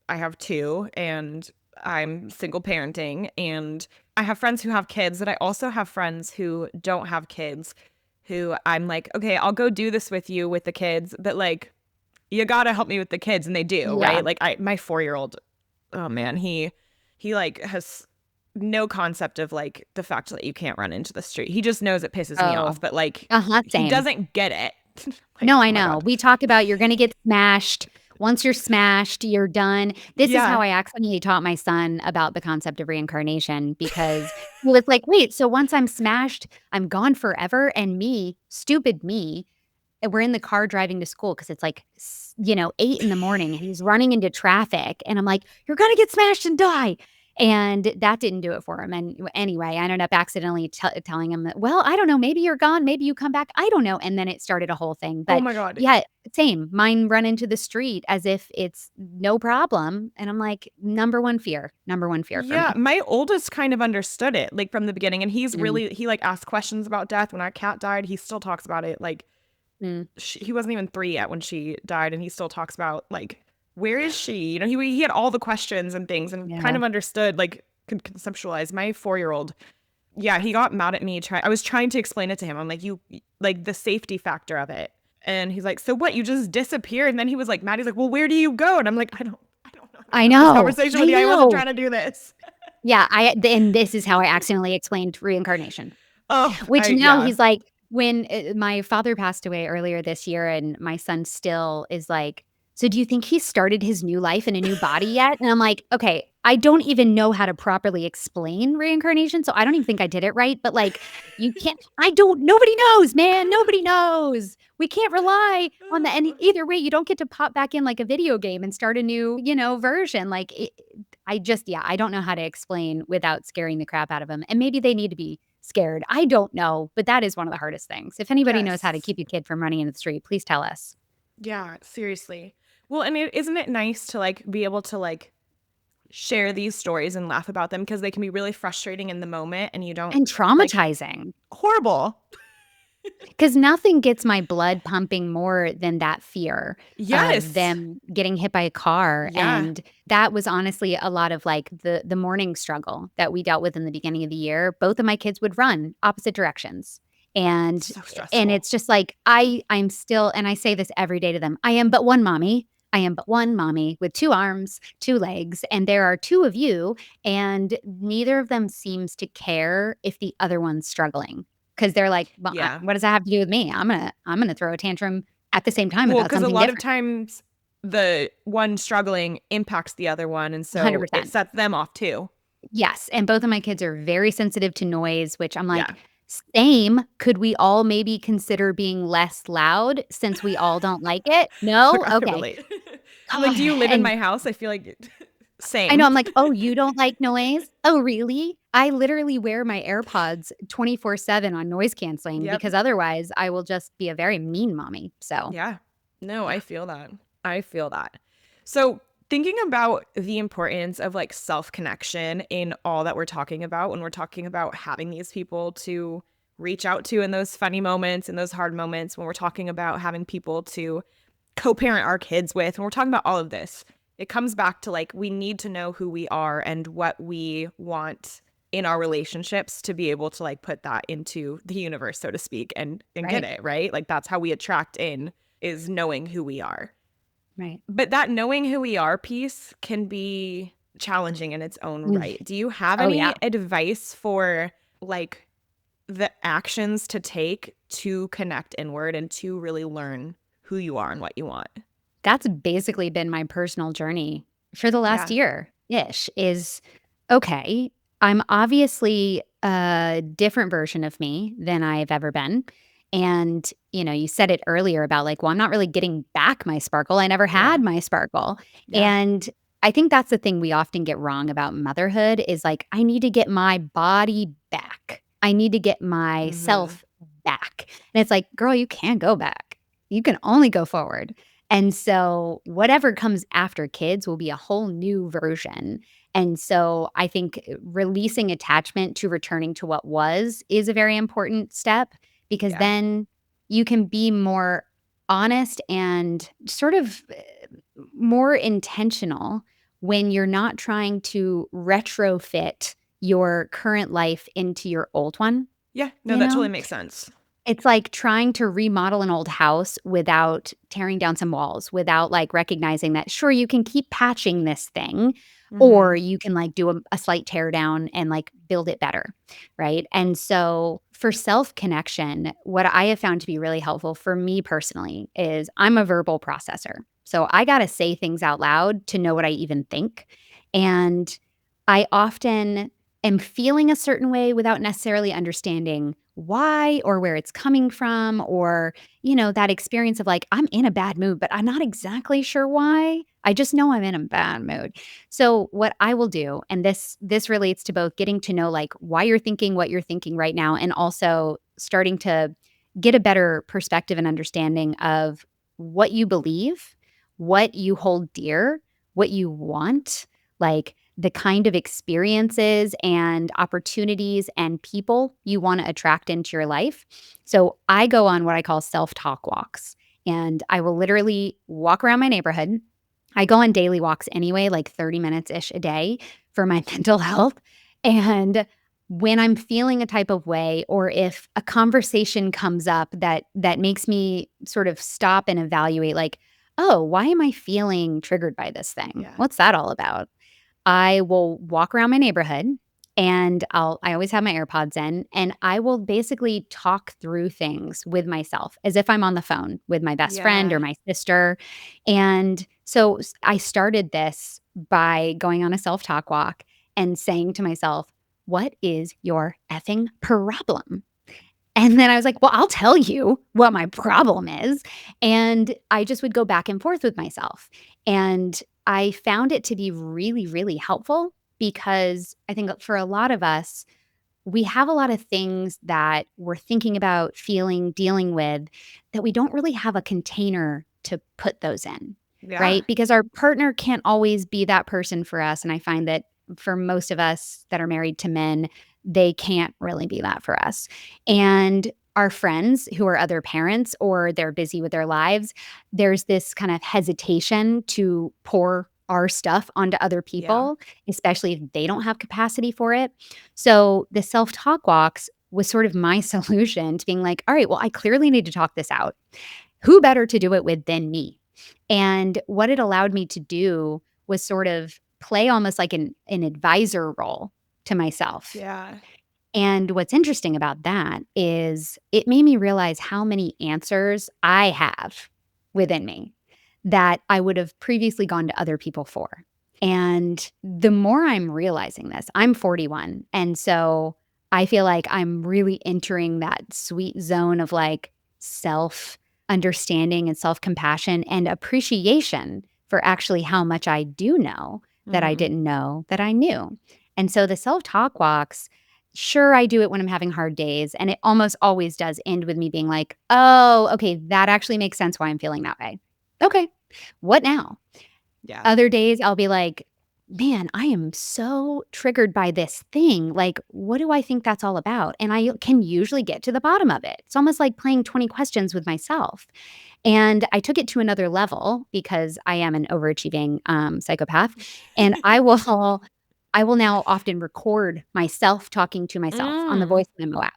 [SPEAKER 2] I have 2 and I'm single parenting, and I have friends who have kids, and I also have friends who don't have kids who I'm like, "Okay, I'll go do this with you with the kids, but, like, you gotta help me with the kids," and they do,
[SPEAKER 1] Yeah.
[SPEAKER 2] right? Like, I my 4-year-old, oh, man, he, like, has no concept of, like, the fact that you can't run into the street. He just knows it pisses me off,
[SPEAKER 1] Oh.
[SPEAKER 2] but, like,
[SPEAKER 1] Uh-huh,
[SPEAKER 2] he
[SPEAKER 1] same.
[SPEAKER 2] doesn't get it.
[SPEAKER 1] No,
[SPEAKER 2] Like,
[SPEAKER 1] I
[SPEAKER 2] oh my
[SPEAKER 1] know.
[SPEAKER 2] god.
[SPEAKER 1] We talk about you're gonna get smashed. Once you're smashed, you're done. This is how
[SPEAKER 2] Yeah.
[SPEAKER 1] I accidentally taught my son about the concept of reincarnation because he was like, "Wait, so once I'm smashed, I'm gone forever?" And me, stupid me, and we're in the car driving to school because it's like, 8 in the morning, and he's running into traffic, and I'm like, "You're gonna get smashed and die." And that didn't do it for him, and anyway, I ended up accidentally telling him that, "Well, I don't know, maybe you're gone, maybe you come back, I don't know," and then it started a whole thing,
[SPEAKER 2] Oh
[SPEAKER 1] but
[SPEAKER 2] my god.
[SPEAKER 1] yeah, same. Mine run into the street as if it's no problem, and I'm like, number 1 fear for
[SPEAKER 2] Yeah,
[SPEAKER 1] me.
[SPEAKER 2] my oldest kind of understood it, like, from the beginning, and
[SPEAKER 1] Mm,
[SPEAKER 2] he, like, asked questions about death. When our cat died, he still talks about it, like,
[SPEAKER 1] mm,
[SPEAKER 2] he wasn't even 3 yet when she died, and he still talks about, like, "Where is she?" You know, he had all the questions and things and kind
[SPEAKER 1] yeah.
[SPEAKER 2] of understood, like, could conceptualize. My 4-year-old, yeah, he got mad at me. I was trying to explain it to him. I'm like, like, the safety factor of it. And he's like, "So what? You just disappear?" And then he was like mad. He's like, "Well, where do you go?" And I'm like, I don't know how to
[SPEAKER 1] I
[SPEAKER 2] have this
[SPEAKER 1] know,
[SPEAKER 2] conversation
[SPEAKER 1] I
[SPEAKER 2] with you. I wasn't
[SPEAKER 1] know.
[SPEAKER 2] trying to do this."
[SPEAKER 1] Yeah, and this is how I accidentally explained reincarnation.
[SPEAKER 2] Oh,
[SPEAKER 1] Which now
[SPEAKER 2] yeah.
[SPEAKER 1] he's like when, my father passed away earlier this year and my son still is like, "So do you think he started his new life in a new body yet?" And I'm like, "Okay, I don't even know how to properly explain reincarnation, so I don't even think I did it right, but, like, you can't I don't nobody knows, man, nobody knows. We can't rely on the and either way, you don't get to pop back in like a video game and start a new, version, like, I just yeah, I don't know how to explain without scaring the crap out of them, and maybe they need to be scared. I don't know, but that is one of the hardest things. If anybody knows how to
[SPEAKER 2] Yes.
[SPEAKER 1] keep a kid from running in the street, please tell us.
[SPEAKER 2] Yeah, seriously. Well, and isn't it nice to, like, be able to, like, share these stories and laugh about them because they can be really frustrating in the moment and you don't,
[SPEAKER 1] And
[SPEAKER 2] like,
[SPEAKER 1] traumatizing.
[SPEAKER 2] horrible.
[SPEAKER 1] 'Cause nothing gets my blood pumping more than that fear of
[SPEAKER 2] Yes.
[SPEAKER 1] them getting hit by a car,
[SPEAKER 2] Yeah.
[SPEAKER 1] and that was honestly a lot of, like, the morning struggle that we dealt with in the beginning of the year. Both of my kids would run opposite directions, and
[SPEAKER 2] So
[SPEAKER 1] and
[SPEAKER 2] stressful.
[SPEAKER 1] it's just like, I'm still and I say this every day to them, "I am but one mommy. I am but one mommy with 2 arms, 2 legs, and there are 2 of you, and neither of them seems to care if the other one's struggling." 'Cause they're like, "Well,
[SPEAKER 2] Yeah.
[SPEAKER 1] what does that have to do with me? I'm gonna throw a tantrum at the same time
[SPEAKER 2] Well,
[SPEAKER 1] about
[SPEAKER 2] because a
[SPEAKER 1] something
[SPEAKER 2] lot of
[SPEAKER 1] different."
[SPEAKER 2] times the one struggling impacts the other one, and so it
[SPEAKER 1] 100%.
[SPEAKER 2] sets them off too.
[SPEAKER 1] Yes, and both of my kids are very sensitive to noise, which I'm like,
[SPEAKER 2] Yeah.
[SPEAKER 1] "Same. Could we all maybe consider being less loud since we all don't like it?
[SPEAKER 2] Look,
[SPEAKER 1] No?
[SPEAKER 2] I can
[SPEAKER 1] Okay."
[SPEAKER 2] relate. I'm like, "Do you
[SPEAKER 1] God,
[SPEAKER 2] live in
[SPEAKER 1] and
[SPEAKER 2] my house?" I feel like
[SPEAKER 1] I know,
[SPEAKER 2] same.
[SPEAKER 1] I'm like, "Oh, you don't like noise? Oh, really?" I literally wear my AirPods 24/7 on noise canceling
[SPEAKER 2] Yep.
[SPEAKER 1] because otherwise I will just be a very mean mommy, so,
[SPEAKER 2] Yeah. No,
[SPEAKER 1] yeah.
[SPEAKER 2] I feel that. I feel that. So, thinking about the importance of like self-connection in all that we're talking about when we're talking about having these people to reach out to in those funny moments, in those hard moments, when we're talking about having people to co-parent our kids with, when we're talking about all of this, it comes back to like we need to know who we are and what we want in our relationships to be able to like put that into the universe, so to speak, and get
[SPEAKER 1] Right.
[SPEAKER 2] it, right? Like that's how we attract in, is knowing who we are.
[SPEAKER 1] Right.
[SPEAKER 2] But that knowing who we are piece can be challenging in its own
[SPEAKER 1] Mm.
[SPEAKER 2] right. Do you have
[SPEAKER 1] Oh, yeah.
[SPEAKER 2] any advice for like the actions to take to connect inward and to really learn who you are and what you want?
[SPEAKER 1] That's basically been my personal journey for the last
[SPEAKER 2] Yeah.
[SPEAKER 1] year-ish is, okay, I'm obviously a different version of me than I've ever been. And, you said it earlier about like, well, I'm not really getting back my sparkle. I never
[SPEAKER 2] Yeah.
[SPEAKER 1] had my sparkle.
[SPEAKER 2] Yeah.
[SPEAKER 1] And I think that's the thing we often get wrong about motherhood is like, I need to get my body back. I need to get
[SPEAKER 2] Mhm.
[SPEAKER 1] myself back. And it's like, girl, you can't go back. You can only go forward. And so whatever comes after kids will be a whole new version. And so I think releasing attachment to returning to what was is a very important step because
[SPEAKER 2] Yeah.
[SPEAKER 1] then you can be more honest and sort of more intentional when you're not trying to retrofit your current life into your old one,
[SPEAKER 2] Yeah. No,
[SPEAKER 1] you
[SPEAKER 2] that
[SPEAKER 1] know?
[SPEAKER 2] totally makes sense.
[SPEAKER 1] It's like trying to remodel an old house without tearing down some walls, without, like, recognizing that, sure, you can keep patching this thing, or
[SPEAKER 2] Mhm.
[SPEAKER 1] you can, like, do a slight tear down and, like, build it better, right? And so, for self-connection, what I have found to be really helpful for me personally is I'm a verbal processor. So, I gotta say things out loud to know what I even think, and I often am feeling a certain way without necessarily understanding why or where it's coming from or, that experience of like, I'm in a bad mood, but I'm not exactly sure why. I just know I'm in a bad mood. So what I will do, and this relates to both getting to know like why you're thinking what you're thinking right now, and also starting to get a better perspective and understanding of what you believe, what you hold dear, what you want, like the kind of experiences and opportunities and people you want to attract into your life. So I go on what I call self-talk walks, and I will literally walk around my neighborhood. I go on daily walks anyway, like 30 minutes ish a day for my mental health. And when I'm feeling a type of way or if a conversation comes up that makes me sort of stop and evaluate like, "Oh, why am I feeling triggered by this thing?
[SPEAKER 2] Yeah.
[SPEAKER 1] What's that all about?" I will walk around my neighborhood and I always have my AirPods in and I will basically talk through things with myself as if I'm on the phone with my best friend or
[SPEAKER 2] Yeah.
[SPEAKER 1] my sister. And so I started this by going on a self-talk walk and saying to myself, "What is your effing problem?" And then I was like, "Well, I'll tell you what my problem is." And I just would go back and forth with myself. And I found it to be really, really helpful because I think for a lot of us, we have a lot of things that we're thinking about, feeling, dealing with that we don't really have a container to put those in,
[SPEAKER 2] Yeah.
[SPEAKER 1] right? Because our partner can't always be that person for us. And I find that for most of us that are married to men, they can't really be that for us. And our friends who are other parents or they're busy with their lives, there's this kind of hesitation to pour our stuff onto other
[SPEAKER 2] Yeah.
[SPEAKER 1] people, especially if they don't have capacity for it. So the self-talk walks was sort of my solution to being like, all right, well, I clearly need to talk this out. Who better to do it with than me? And what it allowed me to do was sort of play almost like an advisor role to myself.
[SPEAKER 2] Yeah.
[SPEAKER 1] And what's interesting about that is it made me realize how many answers I have within me that I would have previously gone to other people for. And the more I'm realizing this, I'm 41. And so I feel like I'm really entering that sweet zone of like self understanding and self compassion and appreciation for actually how much I do know that I
[SPEAKER 2] Mhm.
[SPEAKER 1] didn't know that I knew. And so the self talk walks, sure, I do it when I'm having hard days. And it almost always does end with me being like, oh, okay, that actually makes sense why I'm feeling that way. Okay, what now?
[SPEAKER 2] Yeah.
[SPEAKER 1] Other days I'll be like, man, I am so triggered by this thing. Like, what do I think that's all about? And I can usually get to the bottom of it. It's almost like playing 20 questions with myself. And I took it to another level because I am an overachieving psychopath. And I will now often record myself talking to myself on the
[SPEAKER 2] Mm.
[SPEAKER 1] voice memo app.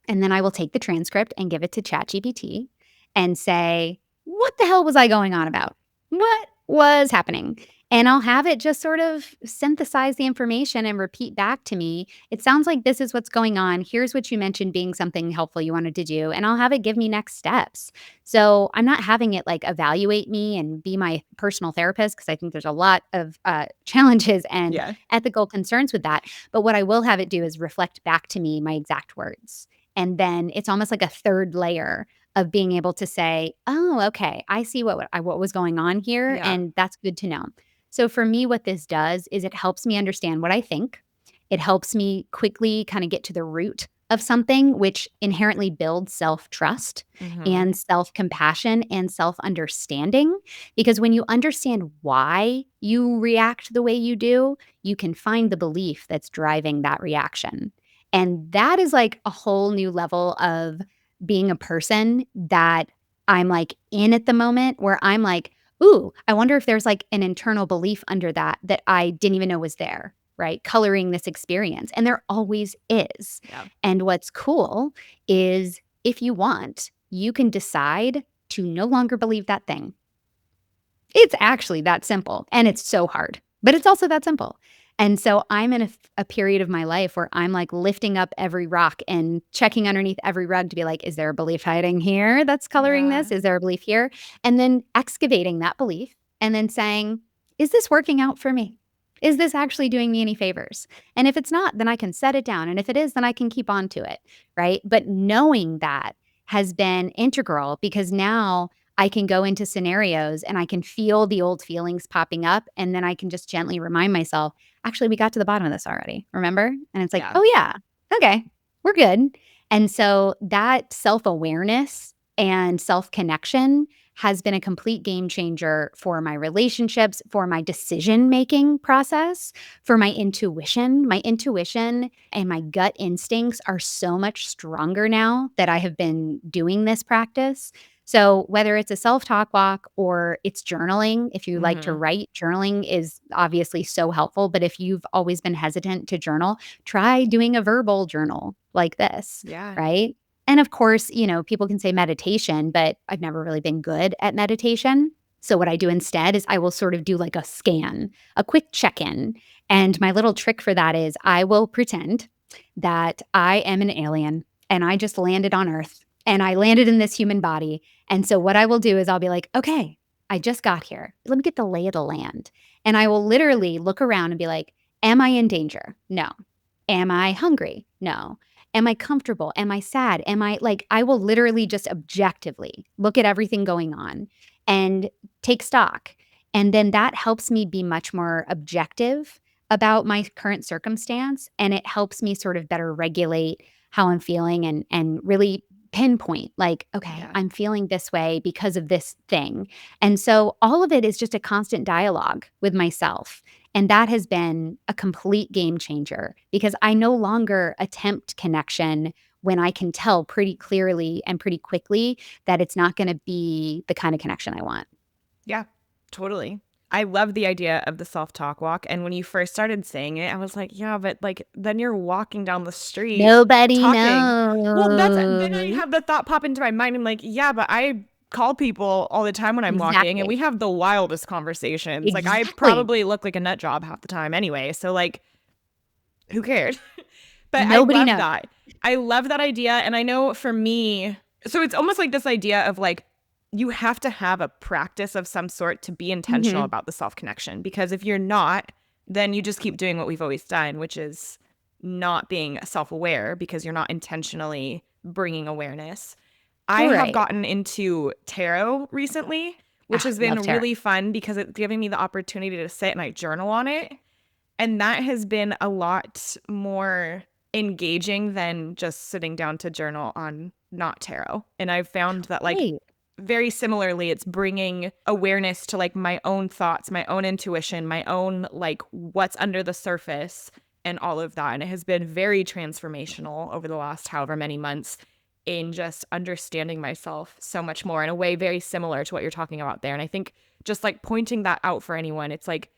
[SPEAKER 1] And then I will take the transcript and give it to ChatGPT and say, what the hell was I going on about? What was happening? And I'll have it just sort of synthesize the information and repeat back to me. It sounds like this is what's going on. Here's what you mentioned being something helpful you wanted to do. And I'll have it give me next steps. So I'm not having it like evaluate me and be my personal therapist because I think there's a lot of challenges and
[SPEAKER 2] Yeah.
[SPEAKER 1] ethical concerns with that. But what I will have it do is reflect back to me my exact words. And then it's almost like a third layer of being able to say, "Oh, okay, I see what was going on here,
[SPEAKER 2] Yeah.
[SPEAKER 1] and that's good to know." So for me, what this does is it helps me understand what I think. It helps me quickly kind of get to the root of something, which inherently builds self-trust
[SPEAKER 2] Mm-hmm.
[SPEAKER 1] and self-compassion and self-understanding. Because when you understand why you react the way you do, you can find the belief that's driving that reaction. And that is like a whole new level of being a person that I'm like in at the moment where I'm like, ooh, I wonder if there's like an internal belief under that that I didn't even know was there, right? Coloring this experience. And there always is.
[SPEAKER 2] Yeah.
[SPEAKER 1] And what's cool is if you want, you can decide to no longer believe that thing. It's actually that simple, and it's so hard, but it's also that simple. And so I'm in a period of my life where I'm like lifting up every rock and checking underneath every rug to be like, is there a belief hiding here that's coloring
[SPEAKER 2] Yeah.
[SPEAKER 1] this? Is there a belief here? And then excavating that belief and then saying, is this working out for me? Is this actually doing me any favors? And if it's not, then I can set it down. And if it is, then I can keep on to it. Right. But knowing that has been integral because now I can go into scenarios and I can feel the old feelings popping up. And then I can just gently remind myself, actually, we got to the bottom of this already. Remember? And it's like,
[SPEAKER 2] Yeah.
[SPEAKER 1] oh, yeah. Okay. We're good. And so that self awareness and self connection has been a complete game changer for my relationships, for my decision making process, for my intuition. My intuition and my gut instincts are so much stronger now that I have been doing this practice. So, whether it's a self talk walk or it's journaling, if you like to
[SPEAKER 2] Mm-hmm.
[SPEAKER 1] write, journaling is obviously so helpful. But if you've always been hesitant to journal, try doing a verbal journal like this,
[SPEAKER 2] Yeah.
[SPEAKER 1] right? And of course, people can say meditation, but I've never really been good at meditation. So, what I do instead is I will sort of do like a scan, a quick check in. And my little trick for that is I will pretend that I am an alien and I just landed on Earth and I landed in this human body. And so what I will do is I'll be like, okay, I just got here. Let me get the lay of the land. And I will literally look around and be like, am I in danger? No. Am I hungry? No. Am I comfortable? Am I sad? Am I like, I will literally just objectively look at everything going on and take stock. And then that helps me be much more objective about my current circumstance. And it helps me sort of better regulate how I'm feeling and really pinpoint like, okay,
[SPEAKER 2] Yeah.
[SPEAKER 1] I'm feeling this way because of this thing. And so all of it is just a constant dialogue with myself. And that has been a complete game changer because I no longer attempt connection when I can tell pretty clearly and pretty quickly that it's not going to be the kind of connection I want.
[SPEAKER 2] Yeah. Totally. I love the idea of the self-talk walk. And when you first started saying it, I was like, yeah, but like then you're walking down the street
[SPEAKER 1] Nobody
[SPEAKER 2] talking. Well, then I
[SPEAKER 1] knows.
[SPEAKER 2] have the thought pop into my mind. I'm like, yeah, but I call people all the time when I'm walking and
[SPEAKER 1] Exactly.
[SPEAKER 2] we have the wildest conversations. Like I
[SPEAKER 1] Exactly.
[SPEAKER 2] probably look like a nut job half the time anyway. So like who cares? But I
[SPEAKER 1] Nobody
[SPEAKER 2] love
[SPEAKER 1] knows.
[SPEAKER 2] that. I love that idea. And I know for me, so it's almost like this idea of like, you have to have a practice of some sort to be intentional
[SPEAKER 1] Mhm.
[SPEAKER 2] about the self connection. Because if you're not, then you just keep doing what we've always done, which is not being self aware because you're not intentionally bringing awareness. I have
[SPEAKER 1] Right.
[SPEAKER 2] gotten into tarot recently, which
[SPEAKER 1] Ah,
[SPEAKER 2] has
[SPEAKER 1] love
[SPEAKER 2] been
[SPEAKER 1] tarot.
[SPEAKER 2] really fun because it's giving me the opportunity to sit and I journal on it. And that has been a lot more engaging than just sitting down to journal on not tarot. And I've found that like
[SPEAKER 1] Right.
[SPEAKER 2] very similarly, it's bringing awareness to like my own thoughts, my own intuition, my own like what's under the surface and all of that. And it has been very transformational over the last however many months in just understanding myself so much more in a way very similar to what you're talking about there. And I think just like pointing that out for anyone, it's like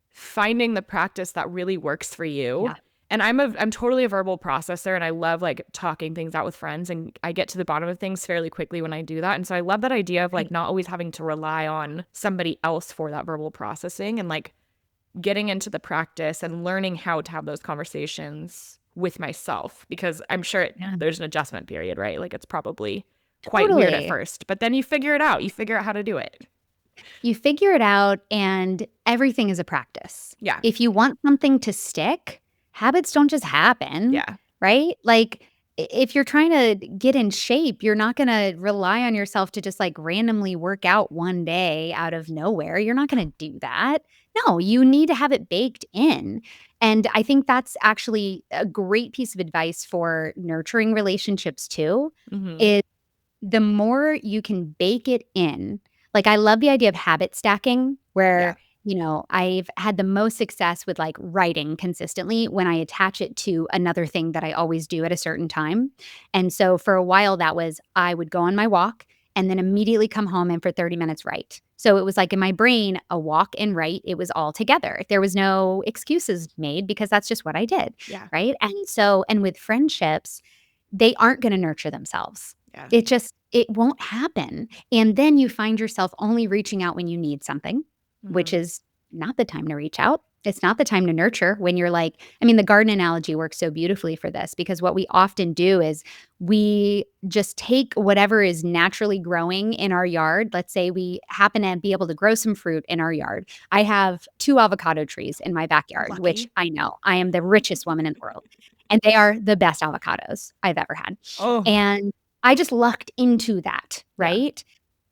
[SPEAKER 2] finding the practice that really works for you.
[SPEAKER 1] Yeah,
[SPEAKER 2] And I'm totally a verbal processor, and I love like talking things out with friends, and I get to the bottom of things fairly quickly when I do that. And so I love that idea of like
[SPEAKER 1] right.
[SPEAKER 2] not always having to rely on somebody else for that verbal processing, and like getting into the practice and learning how to have those conversations with myself, because I'm sure
[SPEAKER 1] Yeah,
[SPEAKER 2] there's an adjustment period, right? Like it's probably quite weird at
[SPEAKER 1] totally.
[SPEAKER 2] first, but then you figure it out. You figure out how to do it.
[SPEAKER 1] You figure it out, and everything is a practice.
[SPEAKER 2] Yeah.
[SPEAKER 1] If you want something to stick, habits don't just happen,
[SPEAKER 2] Yeah.
[SPEAKER 1] right? Like, if you're trying to get in shape, you're not going to rely on yourself to just like randomly work out one day out of nowhere. You're not going to do that. No, you need to have it baked in. And I think that's actually a great piece of advice for nurturing relationships too,
[SPEAKER 2] Mm-hmm.
[SPEAKER 1] is the more you can bake it in. Like, I love the idea of habit stacking
[SPEAKER 2] Yeah.
[SPEAKER 1] where, I've had the most success with like writing consistently when I attach it to another thing that I always do at a certain time. And so for a while, that was I would go on my walk and then immediately come home and for 30 minutes write. So it was like in my brain, a walk and write, it was all together. There was no excuses made because that's just what I did.
[SPEAKER 2] Yeah.
[SPEAKER 1] Right. And so, and with friendships, they aren't going to nurture themselves.
[SPEAKER 2] Yeah.
[SPEAKER 1] It won't happen. And then you find yourself only reaching out when you need something, which
[SPEAKER 2] Mm-hmm.
[SPEAKER 1] is not the time to reach out. It's not the time to nurture when you're like, I mean, the garden analogy works so beautifully for this because what we often do is we just take whatever is naturally growing in our yard. Let's say we happen to be able to grow some fruit in our yard. I have 2 avocado trees in my backyard, which
[SPEAKER 2] Lucky.
[SPEAKER 1] I know I am the richest woman in the world. And they are the best avocados I've ever had.
[SPEAKER 2] Oh,
[SPEAKER 1] And I just lucked into that,
[SPEAKER 2] yeah.
[SPEAKER 1] right?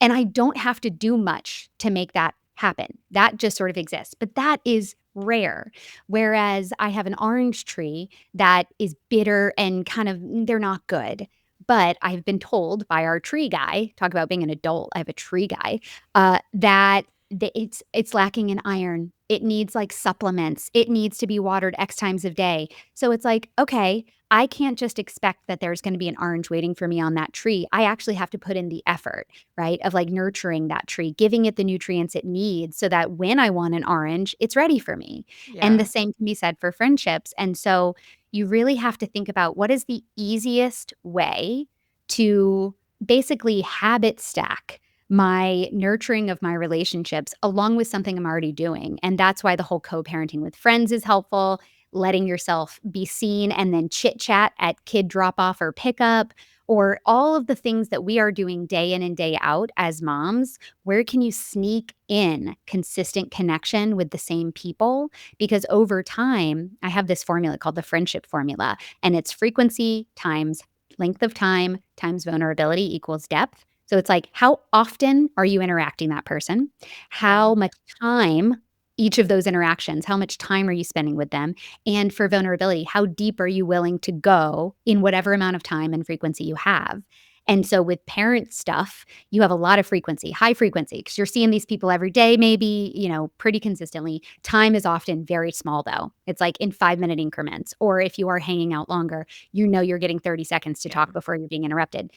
[SPEAKER 1] And I don't have to do much to make that happen. That just sort of exists, but that is rare. Whereas I have an orange tree that is bitter and kind of, they're not good. But I've been told by our tree guy, talk about being an adult, I have a tree guy, that it's lacking in iron. It needs like supplements. It needs to be watered X times a day. So it's like, okay, I can't just expect that there's going to be an orange waiting for me on that tree. I actually have to put in the effort, right? Of like nurturing that tree, giving it the nutrients it needs so that when I want an orange, it's ready for me. And the
[SPEAKER 2] Yeah.
[SPEAKER 1] same can be said for friendships. And so you really have to think about what is the easiest way to basically habit stack my nurturing of my relationships along with something I'm already doing. And that's why the whole co parenting with friends is helpful, letting yourself be seen and then chit chat at kid drop off or pickup, or all of the things that we are doing day in and day out as moms. Where can you sneak in consistent connection with the same people? Because over time, I have this formula called the friendship formula, and it's frequency times length of time times vulnerability equals depth. So it's like, how often are you interacting that person?
[SPEAKER 2] Yeah.
[SPEAKER 1] How much time each of those interactions, how much time are you spending with them? And for vulnerability, how deep are you willing to go in whatever amount of time and frequency you have? And so with parent stuff, you have a lot of frequency, high frequency, because you're seeing these people every day, maybe, pretty consistently. Time is often very small, though. It's like in 5-minute increments. Or if you are hanging out longer, you're getting 30 seconds to
[SPEAKER 2] Yeah.
[SPEAKER 1] talk before you're being interrupted.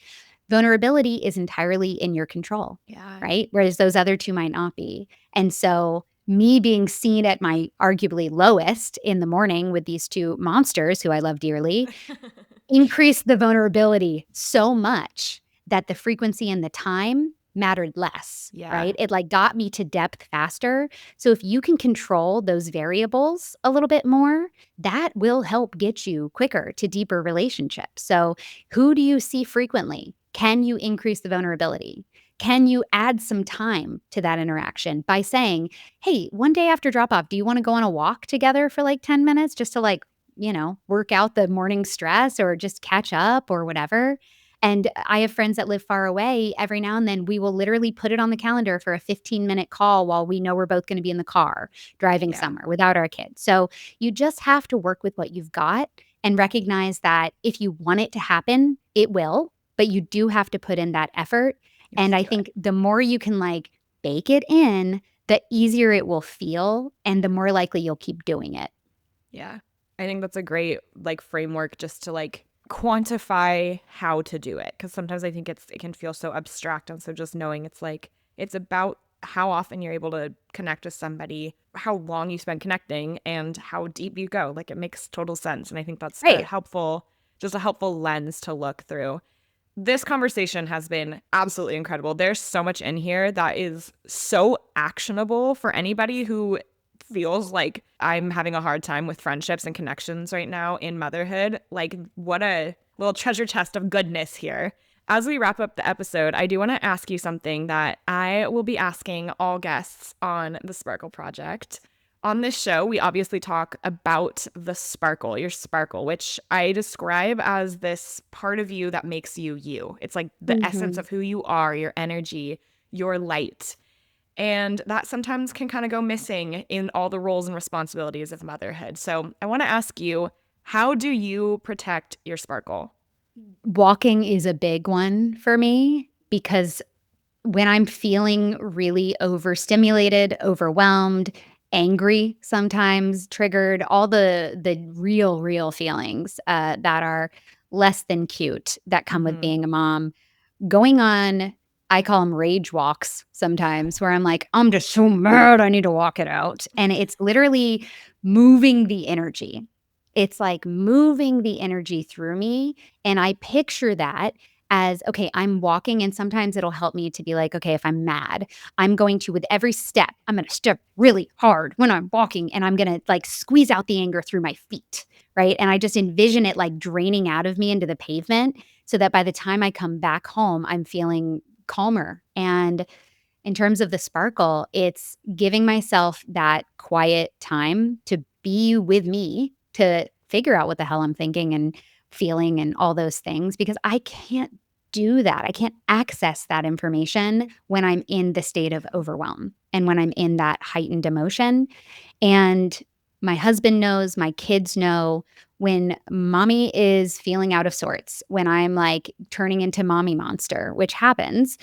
[SPEAKER 1] Vulnerability is entirely in your control,
[SPEAKER 2] Yeah.
[SPEAKER 1] right? Whereas those other two might not be. And so me being seen at my arguably lowest in the morning with these two monsters who I love dearly increased the vulnerability so much that the frequency and the time mattered less,
[SPEAKER 2] Yeah.
[SPEAKER 1] right? It like got me to depth faster. So if you can control those variables a little bit more, that will help get you quicker to deeper relationships. So who do you see frequently? Can you increase the vulnerability? Can you add some time to that interaction by saying, hey, one day after drop off, do you want to go on a walk together for like 10 minutes just to like work out the morning stress or just catch up or whatever. And I have friends that live far away. Every now and then, we will literally put it on the calendar for a 15-minute call while we know we're both going to be in the car driving
[SPEAKER 2] Yeah.
[SPEAKER 1] somewhere without our kids. So you just have to work with what you've got and recognize that if you want it to happen, it will, but you do have to put in that effort. And
[SPEAKER 2] Let's
[SPEAKER 1] I
[SPEAKER 2] do it.
[SPEAKER 1] think the more you can like bake it in, the easier it will feel and the more likely you'll keep doing it.
[SPEAKER 2] Yeah. I think that's a great like framework just to like quantify how to do it, because sometimes I think it can feel so abstract, and so just knowing it's like it's about how often you're able to connect with somebody, how long you spend connecting, and how deep you go. Like it makes total sense, and I think that's a
[SPEAKER 1] Right.
[SPEAKER 2] helpful just a helpful lens to look through. This conversation has been absolutely incredible. There's so much in here that is so actionable for anybody who feels like I'm having a hard time with friendships and connections right now in motherhood. Like, what a little treasure chest of goodness here. As we wrap up the episode, I do want to ask you something that I will be asking all guests on the Sparkle Project. On this show, we obviously talk about the sparkle, your sparkle, which I describe as this part of you that makes you you. It's like the essence
[SPEAKER 1] Mhm.
[SPEAKER 2] of who you are, your energy, your light. And that sometimes can kind of go missing in all the roles and responsibilities of motherhood. So I want to ask you, how do you protect your sparkle?
[SPEAKER 1] Walking is a big one for me because when I'm feeling really overstimulated, overwhelmed, angry, sometimes triggered, all the real feelings that are less than cute that come with
[SPEAKER 2] Mm-hmm.
[SPEAKER 1] being a mom, going on, I call them rage walks sometimes, where I'm like, I'm just so mad, I need to walk it out. And it's literally moving the energy. It's like moving the energy through me. And I picture that as, okay, I'm walking, and sometimes it'll help me to be like, okay, if I'm mad, I'm going to, with every step, I'm going to step really hard when I'm walking, and I'm going to like squeeze out the anger through my feet. Right. And I just envision it like draining out of me into the pavement so that by the time I come back home, I'm feeling calmer. And in terms of the sparkle, it's giving myself that quiet time to be with me to figure out what the hell I'm thinking and feeling and all those things, because I can't do that. I can't access that information when I'm in the state of overwhelm and when I'm in that heightened emotion. And my husband knows, my kids know when mommy is feeling out of sorts, when I'm like turning into mommy monster, which happens,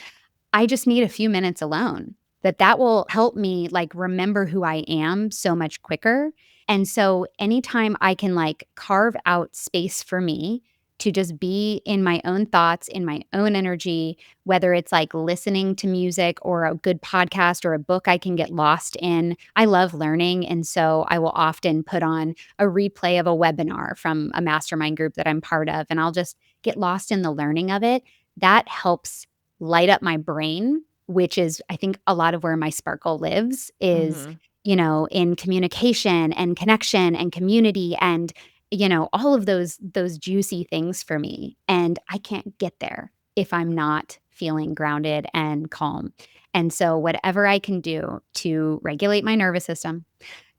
[SPEAKER 1] I just need a few minutes alone. That will help me like remember who I am so much quicker. And so anytime I can like carve out space for me to just be in my own thoughts, in my own energy, whether it's like listening to music or a good podcast or a book I can get lost in. I love learning. And so I will often put on a replay of a webinar from a mastermind group that I'm part of, and I'll just get lost in the learning of it. That helps light up my brain, which is, I think, a lot of where my sparkle lives is,
[SPEAKER 2] Mm-hmm.
[SPEAKER 1] in communication and connection and community and, all of those juicy things for me. And I can't get there if I'm not feeling grounded and calm. And so whatever I can do to regulate my nervous system,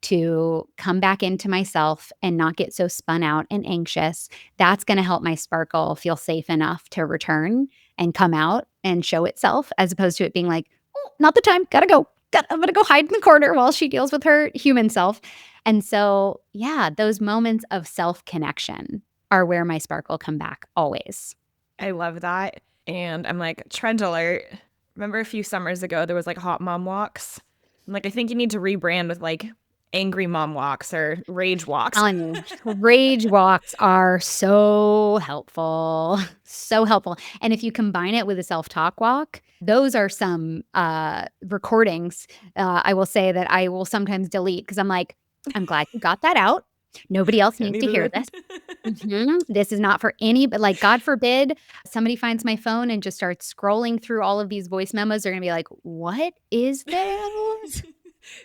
[SPEAKER 1] to come back into myself and not get so spun out and anxious, that's going to help my sparkle feel safe enough to return and come out and show itself, as opposed to it being like, oh, not the time, gotta go. I'm going to go hide in the corner while she deals with her human self. And so, yeah, those moments of self connection are where my sparkle come back always.
[SPEAKER 2] I love that. And I'm like, trend alert. Remember a few summers ago, there was like hot mom walks? I'm like, I think you need to rebrand with like angry mom walks or rage walks.
[SPEAKER 1] Telling you, rage walks are so helpful, so helpful. And if you combine it with a self-talk walk, those are some recordings. I will say that I will sometimes delete because I'm like, I'm glad you got that out. Nobody else
[SPEAKER 2] Don't
[SPEAKER 1] needs
[SPEAKER 2] need
[SPEAKER 1] to hear
[SPEAKER 2] to.
[SPEAKER 1] this. This is not for any, but like, God forbid somebody finds my phone and just starts scrolling through all of these voice memos. They're gonna be like, what is this?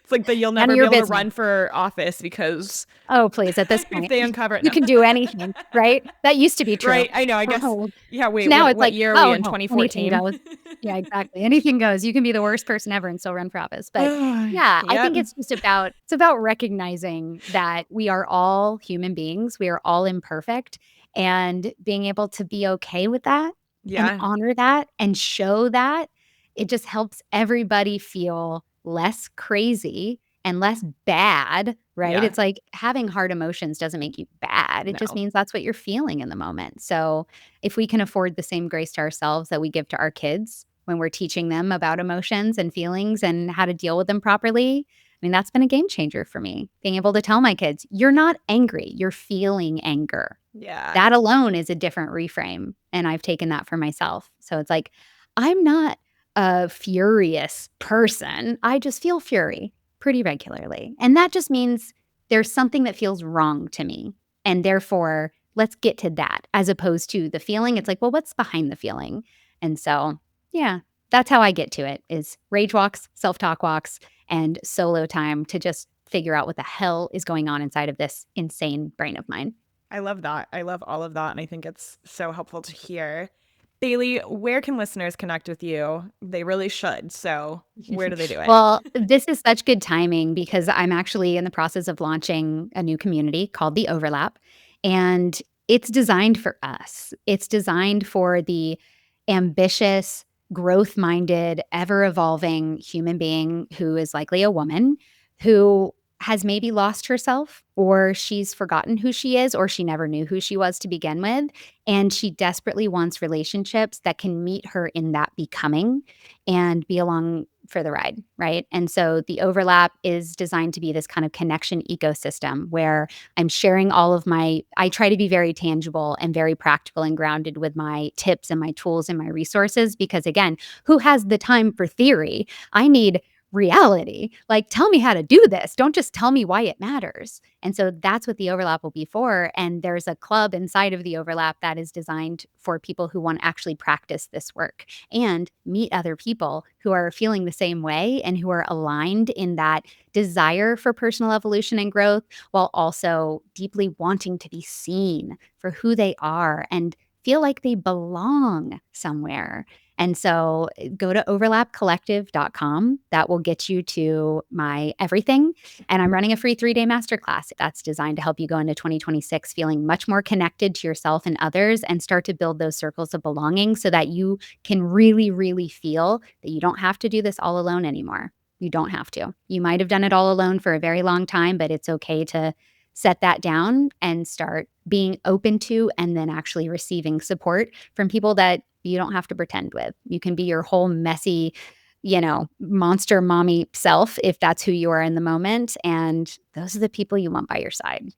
[SPEAKER 2] It's like that you'll
[SPEAKER 1] None of
[SPEAKER 2] never be
[SPEAKER 1] your
[SPEAKER 2] able to
[SPEAKER 1] business.
[SPEAKER 2] run for office because
[SPEAKER 1] Oh, please, at this
[SPEAKER 2] if
[SPEAKER 1] point,
[SPEAKER 2] they uncover it.
[SPEAKER 1] you
[SPEAKER 2] No.
[SPEAKER 1] can do anything, right? That used to be true.
[SPEAKER 2] Right. I know. I guess.
[SPEAKER 1] Oh,
[SPEAKER 2] Yeah. Wait.
[SPEAKER 1] now it's
[SPEAKER 2] What
[SPEAKER 1] like,
[SPEAKER 2] year are we
[SPEAKER 1] oh,
[SPEAKER 2] in?
[SPEAKER 1] no, anything
[SPEAKER 2] 2014.
[SPEAKER 1] goes. Yeah, exactly. Anything goes. You can be the worst person ever and still run for office. But yeah, I think
[SPEAKER 2] Yep.
[SPEAKER 1] it's about recognizing that we are all human beings. We are all imperfect, and being able to be okay with that and
[SPEAKER 2] Yeah.
[SPEAKER 1] honor that and show that, it just helps everybody feel less crazy and less bad, right?
[SPEAKER 2] Yeah.
[SPEAKER 1] It's like having hard emotions doesn't make you bad. It just
[SPEAKER 2] No.
[SPEAKER 1] means that's what you're feeling in the moment. So if we can afford the same grace to ourselves that we give to our kids, when we're teaching them about emotions and feelings and how to deal with them properly. I mean, that's been a game changer for me, being able to tell my kids, you're not angry, you're feeling anger.
[SPEAKER 2] Yeah.
[SPEAKER 1] That alone is a different reframe, and I've taken that for myself. So it's like, I'm not a furious person. I just feel fury pretty regularly. And that just means there's something that feels wrong to me. And therefore, let's get to that as opposed to the feeling. It's like, well, what's behind the feeling? And so, yeah, that's how I get to it is rage walks, self-talk walks, and solo time to just figure out what the hell is going on inside of this insane brain of mine.
[SPEAKER 2] I love that. I love all of that. And I think it's so helpful to hear. Baily, where can listeners connect with you? They really should. So, where do they do it?
[SPEAKER 1] Well, this is such good timing because I'm actually in the process of launching a new community called The Overlap. And it's designed for us. It's designed for the ambitious, growth minded, ever evolving human being who is likely a woman who has maybe lost herself or she's forgotten who she is or she never knew who she was to begin with. And she desperately wants relationships that can meet her in that becoming and be along for the ride, right? And so the overlap is designed to be this kind of connection ecosystem where I'm sharing all of I try to be very tangible and very practical and grounded with my tips and my tools and my resources because again, who has the time for theory? I need reality. Like, tell me how to do this. Don't just tell me why it matters. And so that's what the overlap will be for. And there's a club inside of the overlap that is designed for people who want to actually practice this work and meet other people who are feeling the same way and who are aligned in that desire for personal evolution and growth while also deeply wanting to be seen for who they are and feel like they belong somewhere. And so go to overlapcollective.com. That will get you to my everything. And I'm running a free 3-day masterclass that's designed to help you go into 2026 feeling much more connected to yourself and others and start to build those circles of belonging so that you can really, really feel that you don't have to do this all alone anymore. You don't have to. You might have done it all alone for a very long time, but it's okay to set that down and start being open to and then actually receiving support from people that you don't have to pretend with. You can be your whole messy, monster mommy self if that's who you are in the moment. And those are the people you want by your side.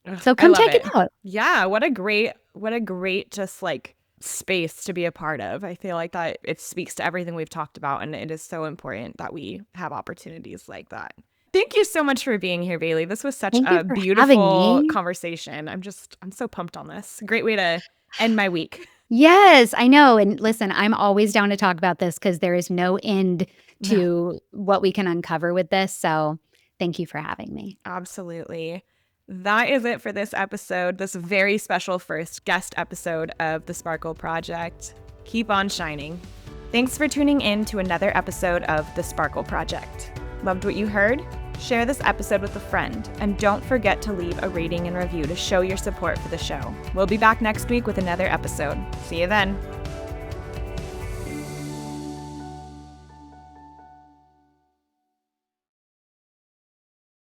[SPEAKER 2] Ugh,
[SPEAKER 1] So
[SPEAKER 2] I
[SPEAKER 1] come
[SPEAKER 2] love
[SPEAKER 1] check it
[SPEAKER 2] it.
[SPEAKER 1] out.
[SPEAKER 2] Yeah, what a great just like space to be a part of. I feel like that it speaks to everything we've talked about and it is so important that we have opportunities like that. Thank you so much for being here, Baily. This was such
[SPEAKER 1] Thank you
[SPEAKER 2] a
[SPEAKER 1] for having
[SPEAKER 2] beautiful
[SPEAKER 1] me.
[SPEAKER 2] conversation. I'm so pumped on this. Great way to end my week.
[SPEAKER 1] Yes, I know. And listen, I'm always down to talk about this because there is no end
[SPEAKER 2] No,
[SPEAKER 1] to what we can uncover with this. So thank you for having me.
[SPEAKER 2] absolutely. That is it for this episode, this very special first guest episode of the Sparkle Project. Keep on shining. Thanks for tuning in to another episode of the Sparkle Project. Loved what you heard? Share this episode with a friend, and don't forget to leave a rating and review to show your support for the show. We'll be back next week with another episode. See you then.